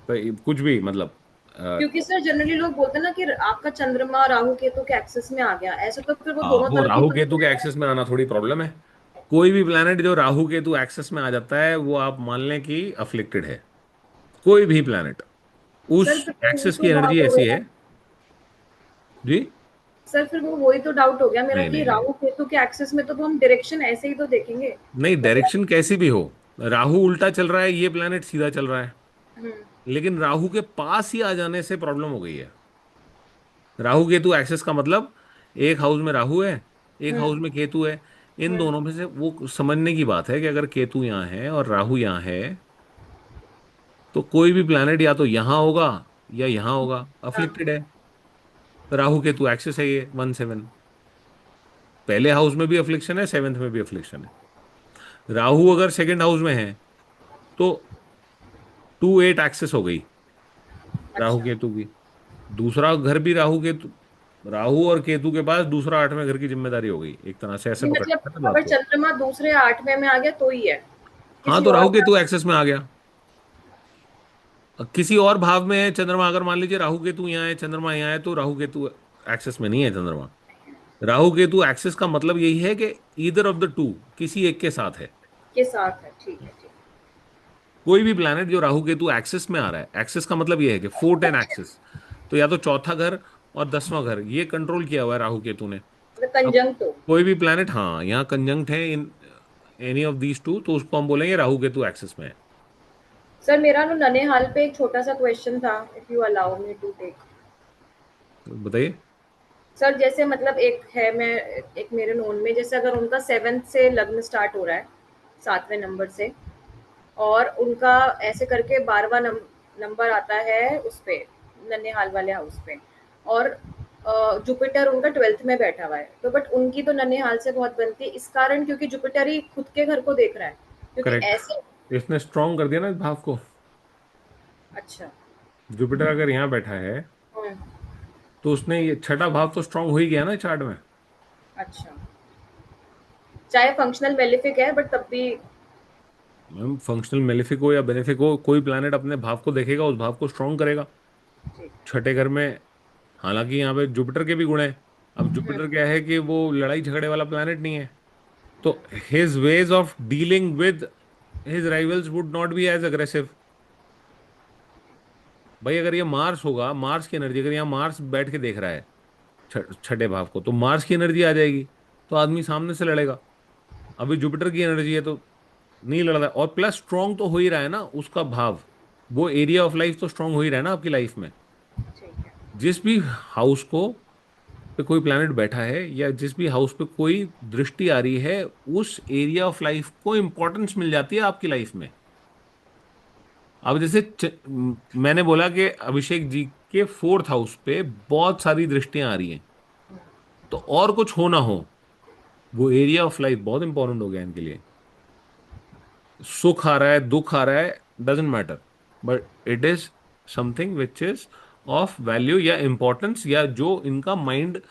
S1: तो कुछ भी मतलब
S2: क्योंकि सर जनरली लोग बोलते हैं ना कि आपका चंद्रमा राहु केतु के एक्सिस में आ गया, ऐसा तो फिर वो दोनों
S1: वो
S2: तरफ ही
S1: राहु
S2: तो
S1: केतु के एक्सेस में आना थोड़ी प्रॉब्लम है। कोई भी प्लैनेट जो राहु केतु एक्सेस में आ जाता है वो आप मान लें कि अफ्लिक्टेड है। कोई भी प्लैनेट,
S2: सर
S1: उस
S2: फिर तो वही
S1: एक्सेस की
S2: तो
S1: एनर्जी
S2: बात हो
S1: ऐसी
S2: गया।
S1: है। जी।
S2: सर फिर वो वही तो डाउट हो गया मेरा
S1: नहीं
S2: कि
S1: नहीं नहीं
S2: राहु केतु के एक्सिस में तो हम डायरेक्शन ऐसे ही तो देखेंगे।
S1: नहीं,
S2: मतलब।
S1: डायरेक्शन कैसी भी हो, राहु उल्टा चल रहा है, ये प्लैनेट सीधा चल रहा है।
S2: हम्म,
S1: लेकिन राहु के पास ही आ जाने से प्रॉब्लम हो गई है। राहु केतु एक्सेस का मतलब, एक हाउस में राहु है, एक
S2: हम्म,
S1: हाउस में केतु है। इन
S2: हम्म,
S1: दोनों में से वो समझने की बात है कि अगर केतु यहाँ है और राहु यहाँ है, तो कोई भी प्लैनेट या तो यहाँ होगा या यहाँ होगा,
S2: हाँ,
S1: अफ्लिक्टेड है। राहु केतु एक्सेस है ये 1 7। पहले हाउस में भी अफ्लिक्शन है, सेवेंथ में भी अफ्लिक्शन है। राहु अगर सेकंड हाउस में है तो 2 8 एक्सेस हो गई राहु
S2: अच्छा।
S1: केतु की। दूसरा घर भी राहु केतु, राहु और केतु के पास दूसरा 8वें घर की जिम्मेदारी हो गई, एक तरह से ऐसे
S2: नहीं
S1: पकड़
S2: मतलब
S1: सकते हैं बात
S2: अगर
S1: को।
S2: चंद्रमा दूसरे 8वें में आ गया तो ही है,
S1: हाँ,
S2: किसी
S1: तो
S2: और
S1: राहु
S2: का।
S1: केतु एक्सेस में आ गया। किसी और भाव में है चंद्रमा, अगर मान लीजिए राहु केतु यहाँ है, चंद्रमा यहाँ है, तो राहु केतु एक्सेस में नहीं है चंद्रमा। राहु केतु एक्सेस का मतलब यही है कि ईदर ऑफ द टू, किसी एक के साथ है।
S2: के साथ है, ठीक है, ठीक
S1: कोई भी प्लैनेट जो राहु केतु एक्सेस में आ रहा है, एक्सेस का मतलब ये है कि 4 10 एक्सेस, तो या तो चौथा घर और 10वां घर ये कंट्रोल किया हुआ है राहु केतु ने।
S2: मतलब
S1: अब
S2: कंजंक्ट हो।
S1: कोई भी प्लैनेट हाँ यहाँ कंजंक्ट है in any of these two, तो उसको हम बोलेंगे राहु केतु एक्सेस में है।
S2: सर मेरा ना ननेहाल पे एक छोटा सा क्वेश्चन था, if you allow me to take.
S1: तो बताइए।
S2: सर जैसे मतलब एक है, मैं एक मेरे नोन में, जैसे अगर उनका 7th से लग्न स्टार्ट हो रहा है, 7वें नंबर से, और उनका ऐसे करके 12वां नंबर आता है उस पे, नन्हेहाल वाले हाउस पे, और जुपिटर उनका 12th में बैठा हुआ है, तो बट उनकी तो नन्हेहाल से बहुत बनती है, इस कारण क्योंकि जुपिटर ही खुद के घर को देख रहा है, क्योंकि
S1: करेक्ट।
S2: ऐसे।
S1: इसने स्ट्रॉन्ग कर दिया ना इस भाव को।
S2: अच्छा।
S1: जुपिटर अगर यहाँ बैठा है
S2: हम्म,
S1: तो उसने ये छठा भाव तो स्ट्रांग हो ही गया ना चार्ट में।
S2: अच्छा, चाहे फंक्शनल बेनिफिक है बट तब भी।
S1: मैम फंक्शनल मेलेफिक हो या बेनिफिक हो, कोई प्लैनेट अपने भाव को देखेगा, उस भाव को स्ट्रांग करेगा।
S2: ठीक।
S1: छठे घर में, हालांकि यहाँ पे जुपिटर के भी गुण हैं। अब
S2: हम्म,
S1: जुपिटर क्या है कि वो लड़ाई झगड़े वाला प्लैनेट नहीं है, तो his ways of dealing with his rivals would not be as aggressive. भाई अगर ये मार्स होगा, मार्स की एनर्जी, अगर यहाँ मार्स बैठ के देख रहा है छठे भाव को, तो मार्स की एनर्जी आ जाएगी, तो आदमी सामने से लड़ेगा। अभी जुपिटर की एनर्जी है तो नहीं लड़ रहा है, और प्लस स्ट्रांग तो हो ही रहा है ना उसका भाव। वो एरिया ऑफ लाइफ तो स्ट्रांग हो ही रहा है ना आपकी लाइफ में।
S2: ठीक है।
S1: जिस भी हाउस को पे कोई प्लैनेट बैठा है या जिस भी हाउस पे कोई दृष्टि आ रही है, उस एरिया ऑफ लाइफ को इंपॉर्टेंस मिल जाती है आपकी लाइफ में। अब जैसे मैंने बोला कि अभिषेक जी के 4th हाउस पे बहुत सारी दृष्टियां आ रही हैं, तो और कुछ हो ना हो, वो एरिया ऑफ लाइफ बहुत इंपॉर्टेंट हो गया इनके लिए। सुख आ रहा है, दुख आ रहा है, doesn't matter, but it is something which is of value या इंपॉर्टेंस, या जो इनका माइंड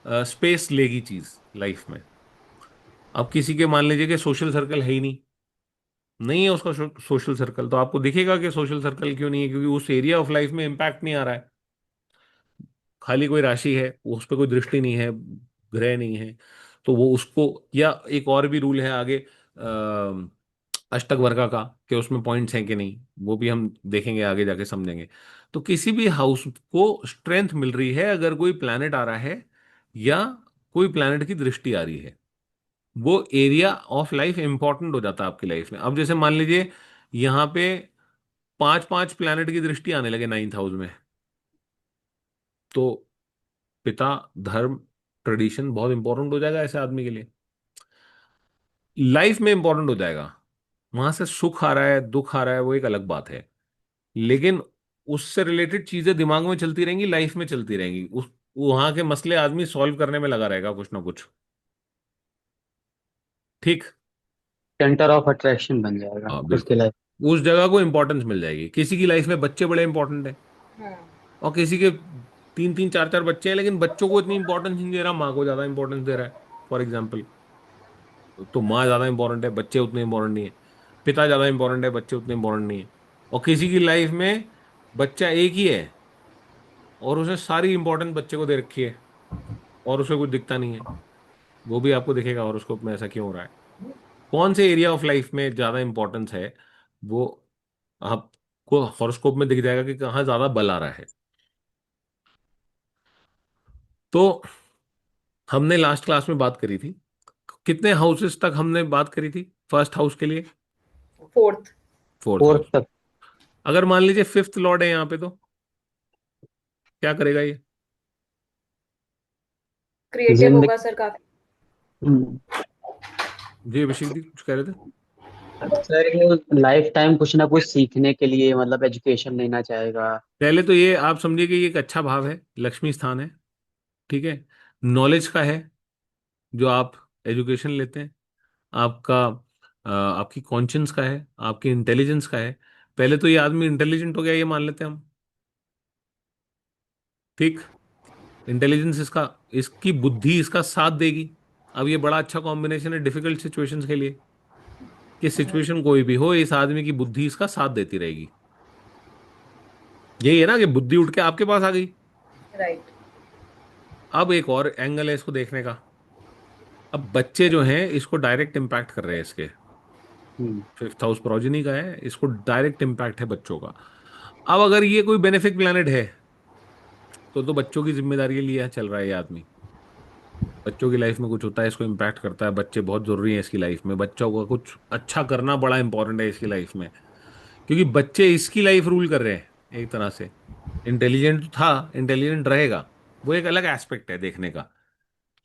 S1: स्पेस लेगी चीज लाइफ में। अब किसी के मान लीजिए कि सोशल सर्कल है ही नहीं, नहीं है उसका सोशल सर्कल, तो आपको दिखेगा कि सोशल सर्कल क्यों नहीं है, क्योंकि उस एरिया ऑफ लाइफ में इम्पैक्ट नहीं आ रहा है। खाली कोई राशि है, उस पर कोई दृष्टि नहीं है, ग्रह नहीं है, तो वो उसको, या एक और भी रूल है आगे अष्टक वर्गा का, कि उसमें पॉइंट्स हैं कि नहीं, वो भी हम देखेंगे आगे जाके समझेंगे। तो किसी भी हाउस को स्ट्रेंथ मिल रही है अगर कोई प्लैनेट आ रहा है, या कोई प्लैनेट की दृष्टि आ रही है, वो एरिया ऑफ लाइफ इंपॉर्टेंट हो जाता है आपकी लाइफ में। अब जैसे मान लीजिए यहाँ पे 5-5 प्लैनेट की दृष्टि आने लगे 9th हाउस में, तो पिता, धर्म, ट्रेडिशन बहुत इंपॉर्टेंट हो जाएगा ऐसे आदमी के लिए, लाइफ में इंपॉर्टेंट हो जाएगा। वहां से सुख आ रहा है, दुख आ रहा है, वो एक अलग बात है, लेकिन उससे रिलेटेड चीजें दिमाग में चलती रहेंगी, लाइफ में चलती रहेंगी, उस वहां के मसले आदमी सॉल्व करने में लगा रहेगा कुछ ना कुछ। ठीक।
S4: सेंटर ऑफ अट्रैक्शन बन जाएगा
S1: हाँ
S4: उसके
S1: बिल्कुल,
S4: लाइफ।
S1: उस जगह को इंपॉर्टेंस मिल जाएगी। किसी की लाइफ में बच्चे बड़े इंपॉर्टेंट है,
S2: हम्म।
S1: और किसी के 3-3 4-4 बच्चे हैं, लेकिन बच्चों को इतनी इंपॉर्टेंस नहीं दे रहा, माँ को ज्यादा इंपॉर्टेंस दे रहा है, फॉर एग्जाम्पल। तो माँ ज्यादा इंपॉर्टेंट है, बच्चे उतने इंपॉर्टेंट नहीं है। पिता ज्यादा इंपॉर्टेंट है, बच्चे उतने इंपॉर्टेंट नहीं है। और किसी की लाइफ में बच्चा एक ही है, और उसने सारी इंपॉर्टेंस बच्चे को दे रखी है, और उसे कुछ दिखता नहीं है, वो भी आपको दिखेगा हॉरोस्कोप में ऐसा क्यों हो रहा है। कौन से एरिया ऑफ लाइफ में ज्यादा इंपॉर्टेंस है, वो आपको हॉरोस्कोप में दिख जाएगा कि कहाँ ज्यादा बल आ रहा है। तो हमने लास्ट क्लास में बात करी थी, कितने हाउसेस तक हमने बात करी थी फर्स्ट हाउस के लिए?
S2: फोर्थ।
S1: Fourth
S4: fourth
S1: house.
S4: तक।
S1: अगर मान लीजिए फिफ्थ लॉर्ड है यहाँ पे, तो क्या करेगा ये?
S2: क्रिएटिव
S4: जिंदगी।
S2: होगा सर काफी।
S4: हम्म,
S1: जी अभिषेक जी कुछ कह रहे थे?
S4: सर ये लाइफ टाइम कुछ ना कुछ सीखने के लिए मतलब एजुकेशन लेना चाहेगा।
S1: पहले तो ये आप समझिए कि ये एक अच्छा भाव है, लक्ष्मी स्थान है, ठीक है, नॉलेज का है, जो आप एजुकेशन लेते हैं, आपका आपकी कॉन्शियंस का है, आपकी इंटेलिजेंस का है। पहले तो ये आदमी इंटेलिजेंट हो गया, ये मान लेते हैं हम, ठीक, इंटेलिजेंस इसका, इसकी बुद्धि इसका साथ देगी। अब ये बड़ा अच्छा कॉम्बिनेशन है डिफिकल्ट सिचुएशंस के लिए, कि सिचुएशन कोई भी हो, इस आदमी की बुद्धि इसका साथ देती रहेगी। यही है ना कि बुद्धि उठ के आपके पास आ गई।
S2: राइट।
S1: अब एक और एंगल है इसको देखने का। अब बच्चे जो हैं इसको डायरेक्ट इम्पैक्ट कर रहे हैं इसके,
S4: हम्म।
S1: फिफ्थ हाउस प्रोजेनी का है, इसको डायरेक्ट इम्पैक्ट है बच्चों का। अब अगर ये कोई बेनिफिक प्लैनेट है, तो बच्चों की जिम्मेदारी लिए चल रहा है ये आदमी। बच्चों की लाइफ में कुछ होता है, इसको इम्पैक्ट करता है, बच्चे बहुत जरूरी हैं इसकी लाइफ में, बच्चों को कुछ अच्छा करना बड़ा इंपॉर्टेंट है इसकी लाइफ में, क्योंकि बच्चे इसकी लाइफ रूल कर रहे हैं एक तरह से। इंटेलिजेंट तो था, इंटेलिजेंट रहेगा, वो एक अलग एस्पेक्ट है देखने का।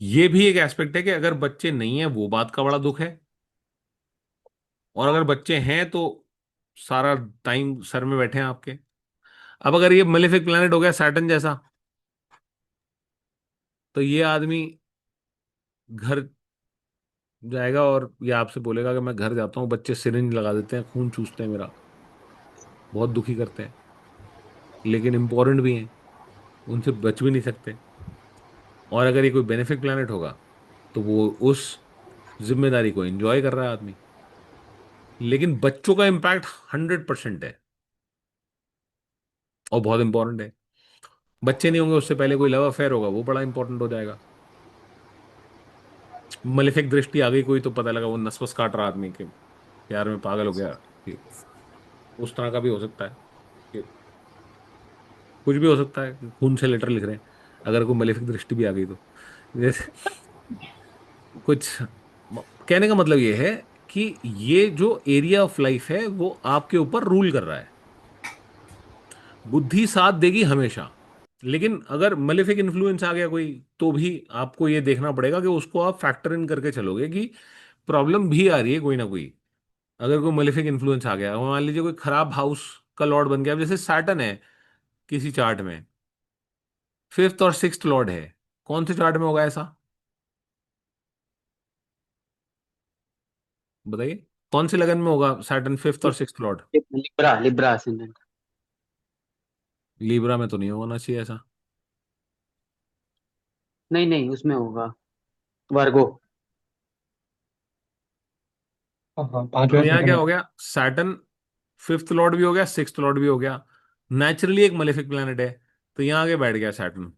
S1: ये भी एक एस्पेक्ट है कि अगर बच्चे नहीं है वो बात का बड़ा दुख है, और अगर बच्चे हैं तो सारा टाइम सर में बैठे हैं आपके। अब अगर ये मेलेफिक प्लैनेट हो गया सैटर्न जैसा, तो ये आदमी घर जाएगा और ये आपसे बोलेगा कि मैं घर जाता हूँ, बच्चे सिरिंज लगा देते हैं, खून चूसते हैं मेरा, बहुत दुखी करते हैं, लेकिन इंपॉर्टेंट भी हैं, उनसे बच भी नहीं सकते। और अगर ये कोई बेनिफिक प्लैनेट होगा, तो वो उस जिम्मेदारी को एंजॉय कर रहा है आदमी, लेकिन बच्चों का इम्पैक्ट 100% है, और बहुत इंपॉर्टेंट है। बच्चे नहीं होंगे उससे पहले कोई लव अफेयर होगा, वो बड़ा इंपॉर्टेंट हो जाएगा। मलेफिक दृष्टि आ गई कोई, तो पता लगा वो नस वस काट रहा आदमी के प्यार में पागल हो गया, कि उस तरह का भी हो सकता है, कि कुछ भी हो सकता है, कि खून से लेटर लिख रहे हैं, अगर कोई मलेफिक दृष्टि भी आ गई तो। जैसे कुछ कहने का मतलब ये है कि ये जो एरिया ऑफ लाइफ है वो आपके ऊपर रूल कर रहा है। बुद्धि साथ देगी हमेशा, लेकिन अगर मलेफिक इन्फ्लुएंस आ गया कोई, तो भी आपको ये देखना पड़ेगा कि उसको आप फैक्टर इन करके चलोगे, कि प्रॉब्लम भी आ रही है कोई ना कोई। अगर कोई मलेफिक इन्फ्लुएंस आ गया, मान लीजिए कोई खराब हाउस का लॉर्ड बन गया, अब जैसे सैटर्न है किसी चार्ट में, फिफ्थ और सिक्स्थ लॉर्ड है, कौन से चार्ट में होगा ऐसा, बताइए? कौन सी लगन में होगा सैटर्न, फिफ्थ और sixth Lord?
S4: Libra, Libra ascendant.
S1: Libra में तो नहीं होना चाहिए ऐसा।
S4: नहीं नहीं, उसमें होगा, वर्गो।
S3: हाँ हाँ,
S1: तो
S3: 5वें
S1: यहाँ क्या
S3: सेकंड।
S1: हो गया, सैटर्न फिफ्थ लॉर्ड भी हो गया, सिक्स्थ लॉर्ड भी हो गया, नेचुरली एक मलेफिक प्लेनेट है, तो यहाँ आगे बैठ गया सैटर्न।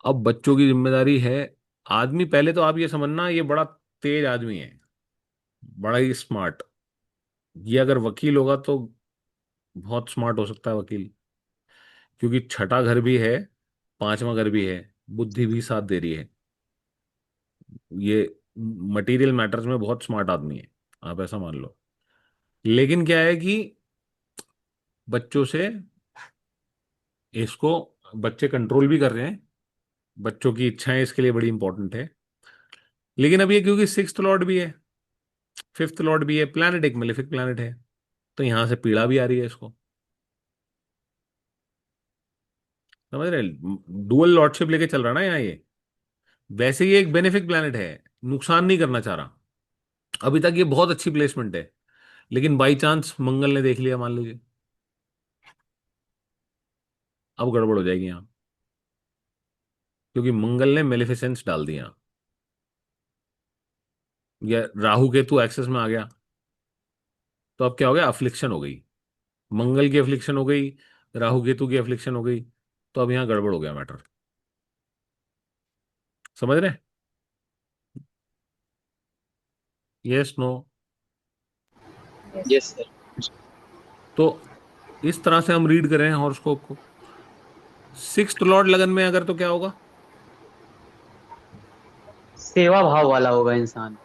S1: अब बच्चों की जिम्मेदारी है। आदमी पहले तो आप ये समझना, ये बड़ा तेज आदमी है, बड़ा ही स्मार्ट। ये अगर वकील होगा तो बहुत स्मार्ट हो सकता है वकील, क्योंकि छठा घर भी है, पांचवा घर भी है, बुद्धि भी साथ दे रही है। ये मटेरियल मैटर्स में बहुत स्मार्ट आदमी है, आप ऐसा मान लो। लेकिन क्या है कि बच्चों से इसको, बच्चे कंट्रोल भी कर रहे हैं, बच्चों की इच्छाएं इसके लिए बड़ी इंपॉर्टेंट है। लेकिन अब ये क्योंकि सिक्स्थ लॉर्ड भी है, फिफ्थ लॉर्ड भी है, प्लैनेट एक मेलेफिक प्लैनेट है, तो यहां से पीड़ा भी आ रही है इसको। समझ रहे, डुअल लॉर्डशिप लेके चल रहा ना यहाँ ये। वैसे ही एक बेनिफिक प्लैनेट है, नुकसान नहीं करना चाह रहा। अभी तक ये बहुत अच्छी प्लेसमेंट है, लेकिन बाई चांस मंगल ने देख लिया मान लीजिए, अब गड़बड़ हो जाएगी यहाँ, क्योंकि मंगल ने मेलिफिसेंस डाल दिया। या राहु केतु एक्सेस में आ गया, तो अब क्या हो गया, अफ्लिक्शन हो गई। मंगल की अफ्लिक्शन हो गई, राहु केतु की अफ्लिक्शन हो गई, तो अब यहाँ गड़बड़ हो गया मैटर। समझ रहे? Yes, no?
S2: Yes.
S4: Yes sir.
S1: तो इस तरह से हम रीड कर रहे हैं हॉरोस्कोप को। सिक्स्थ लॉर्ड लगन में अगर, तो क्या होगा?
S4: सेवा भाव वाला होगा इंसान,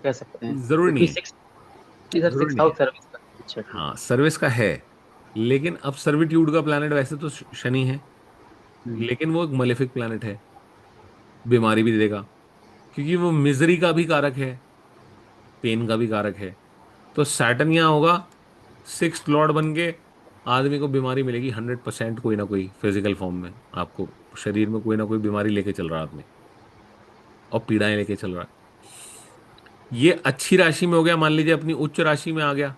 S4: कह सकते हैं,
S1: जरूरी नहीं
S4: क्योंकि
S1: है,
S4: सिक्स, इधर
S1: जरूरी
S4: सिक्स
S1: नहीं
S4: हाउस
S1: है।
S4: सर्विस का। अच्छा ठीक।
S1: हाँ, सर्विस का है, लेकिन अब सर्विट्यूड का प्लैनेट वैसे तो शनि है,
S4: हम्म।
S1: लेकिन वो एक मलेफिक प्लैनेट है, बीमारी भी देगा, क्योंकि वो मिजरी का भी कारक है, पेन का भी कारक है। तो सैटर्न यहाँ होगा सिक्स्थ लॉर्ड बन के, आदमी को बीमारी मिलेगी 100%, कोई ना कोई फिजिकल फॉर्म में आपको, शरीर में कोई ना कोई बीमारी लेके चल रहा है आदमी, और पीड़ाएं लेके चल रहा है। ये अच्छी राशि में हो गया, मान लीजिए अपनी उच्च राशि में आ गया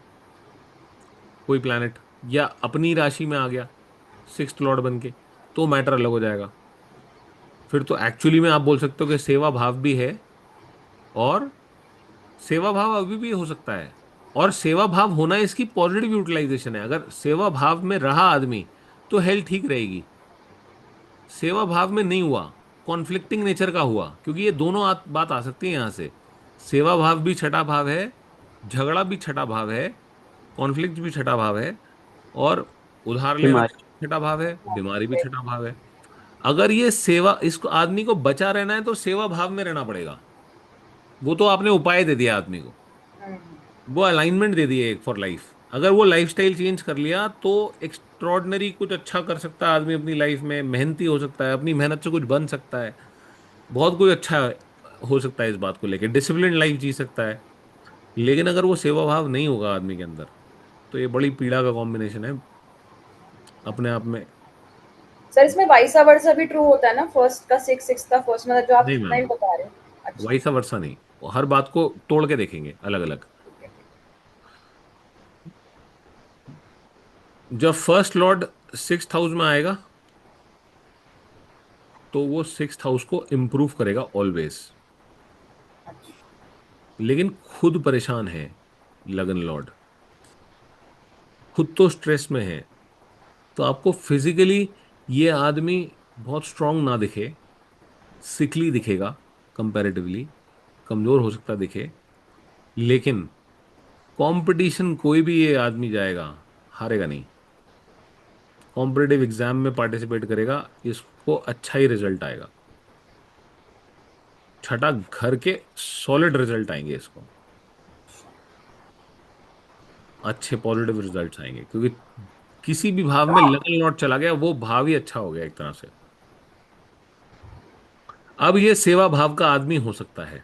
S1: कोई प्लैनेट, या अपनी राशि में आ गया सिक्स्थ लॉर्ड बन के, तो मैटर अलग हो जाएगा। फिर तो एक्चुअली में आप बोल सकते हो कि सेवा भाव भी है, और सेवा भाव अभी भी हो सकता है। और सेवा भाव होना इसकी पॉजिटिव यूटिलाइजेशन है। अगर सेवा भाव में रहा आदमी तो हेल्थ ठीक रहेगी। सेवा भाव में नहीं हुआ, कॉन्फ्लिक्टिंग नेचर का हुआ, क्योंकि ये दोनों बात आ सकती है यहां से। सेवा भाव भी छठा भाव है, झगड़ा भी छठा भाव है, कॉन्फ्लिक्ट भी छठा भाव है, और उधार लेना
S4: बीमारी।
S1: भी छठा भाव है, बीमारी भी छठा भाव है। अगर ये सेवा, इसको आदमी को बचा रहना है तो सेवा भाव में रहना पड़ेगा। वो तो आपने उपाय दे दिया आदमी को, वो अलाइनमेंट दे दिए एक फॉर लाइफ। अगर वो लाइफस्टाइल चेंज कर लिया तो एक्स्ट्रॉर्डनरी कुछ अच्छा कर सकता है आदमी अपनी लाइफ में, मेहनती हो सकता है, अपनी मेहनत से कुछ बन सकता है, बहुत कुछ अच्छा हो सकता है इस बात को लेकर, डिसिप्लिन लाइफ जी सकता है। लेकिन अगर वो सेवा भाव नहीं होगा आदमी के अंदर, तो ये बड़ी पीड़ा का कॉम्बिनेशन है अपने आप में।
S2: सर इसमें वाइसा वर्सा भी ट्रू होता है ना, फर्स्ट का सिक्स, सिक्स का फर्स्ट, मतलब जो आप
S1: नहीं
S2: जितना भी
S1: मैम,
S2: बता रहे हो। अच्छा।
S1: वैसा वर्षा नहीं, हर बात को तोड़ के देखेंगे अलग अलग।
S2: ठीक है, ठीक
S1: जब फर्स्ट लॉर्ड सिक्स्थ हाउस में आएगा, तो वो सिक्स्थ हाउस को इम्प्रूव करेगा ऑलवेज।
S2: है। अच्छा।
S1: लेकिन खुद परेशान है लगन लॉर्ड, खुद तो स्ट्रेस में है। तो आपको फिजिकली ये आदमी बहुत स्ट्रांग ना दिखे, सिकली दिखेगा, कंपैरेटिवली कमजोर हो सकता दिखे, लेकिन कंपटीशन कोई भी ये आदमी जाएगा, हारेगा नहीं। कॉम्पिटिटिव एग्जाम में पार्टिसिपेट करेगा, इसको अच्छा ही रिजल्ट आएगा। छठा घर के सॉलिड रिजल्ट आएंगे इसको, अच्छे पॉजिटिव रिजल्ट्स आएंगे, क्योंकि किसी भी भाव में लगन लॉट चला गया, वो भाव ही अच्छा हो गया एक तरह से। अब ये सेवा भाव का आदमी हो सकता है,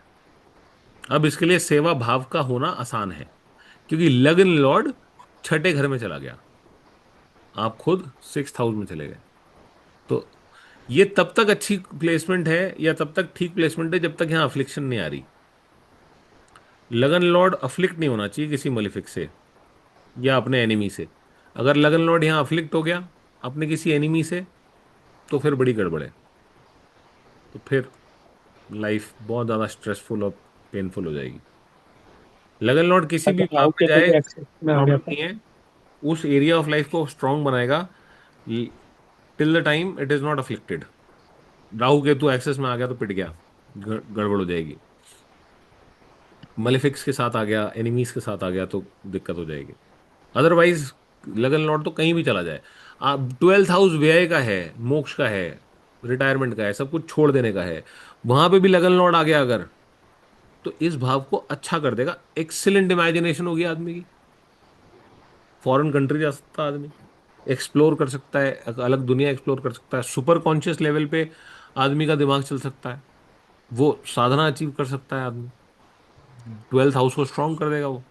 S1: अब इसके लिए सेवा भाव का होना आसान है, क्योंकि लगन लॉर्ड छठे घर में चला गया, आप खुद सिक्स्थ हाउस में चले गए। तो ये तब तक अच्छी प्लेसमेंट है, या तब तक ठीक प्लेसमेंट है, जब तक यहां अफ्लिक्शन नहीं आ रही। लगन लॉर्ड अफ्लिक्ट नहीं होना चाहिए किसी मलिफिक से या अपने एनिमी से। अगर लगन लॉर्ड यहाँ अफ्लिक्ट हो गया अपने किसी एनिमी से, तो फिर बड़ी गड़बड़ है। तो फिर लाइफ बहुत ज्यादा स्ट्रेसफुल और पेनफुल हो जाएगी। लगन लॉर्ड किसी भी
S3: अगर
S1: भाव
S3: राहु
S1: में
S3: केतु
S1: जाए
S3: भी एक्सेस में आ गया
S1: प्रॉब्लम
S3: था।
S1: नहीं है, उस एरिया ऑफ लाइफ को स्ट्रांग बनाएगा till the time it is not afflicted. Rahu Ketu axis में आ गया तो पिट गया, गड़बड़ हो जाएगी। मलेफिक्स के साथ आ गया, एनिमीज के साथ आ गया तो दिक्कत हो जाएगी। अदरवाइज लगन लॉर्ड तो कहीं भी चला जाए। आप 12th हाउस व्यय का है, मोक्ष का है, रिटायरमेंट का है, सब कुछ छोड़ देने का है, वहां पे भी लगन लॉर्ड आ गया अगर, तो इस भाव को अच्छा कर देगा। एक्सीलेंट इमेजिनेशन होगी आदमी की, फॉरेन कंट्री जा सकता है आदमी, एक्सप्लोर कर सकता है, एक अलग दुनिया एक्सप्लोर कर सकता है, सुपर कॉन्शियस लेवल पे आदमी का दिमाग चल सकता है, वो साधना अचीव कर सकता है आदमी। 12th हाउस को स्ट्रांग कर देगा वो,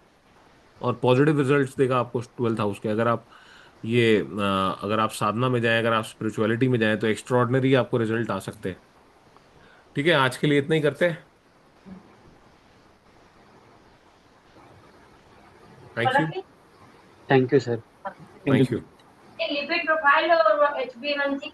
S1: और पॉजिटिव रिजल्ट्स देगा आपको 12th हाउस के। अगर आप अगर आप साधना में जाएं, अगर आप स्पिरिचुअलिटी में जाएं, तो एक्स्ट्रॉर्डनरी आपको रिजल्ट आ सकते हैं। ठीक है, आज के लिए इतना ही करते हैं। Thank you.
S4: Thank you sir.
S3: Thank
S1: thank
S3: you.
S1: You.
S2: Lipid profile और HbA1c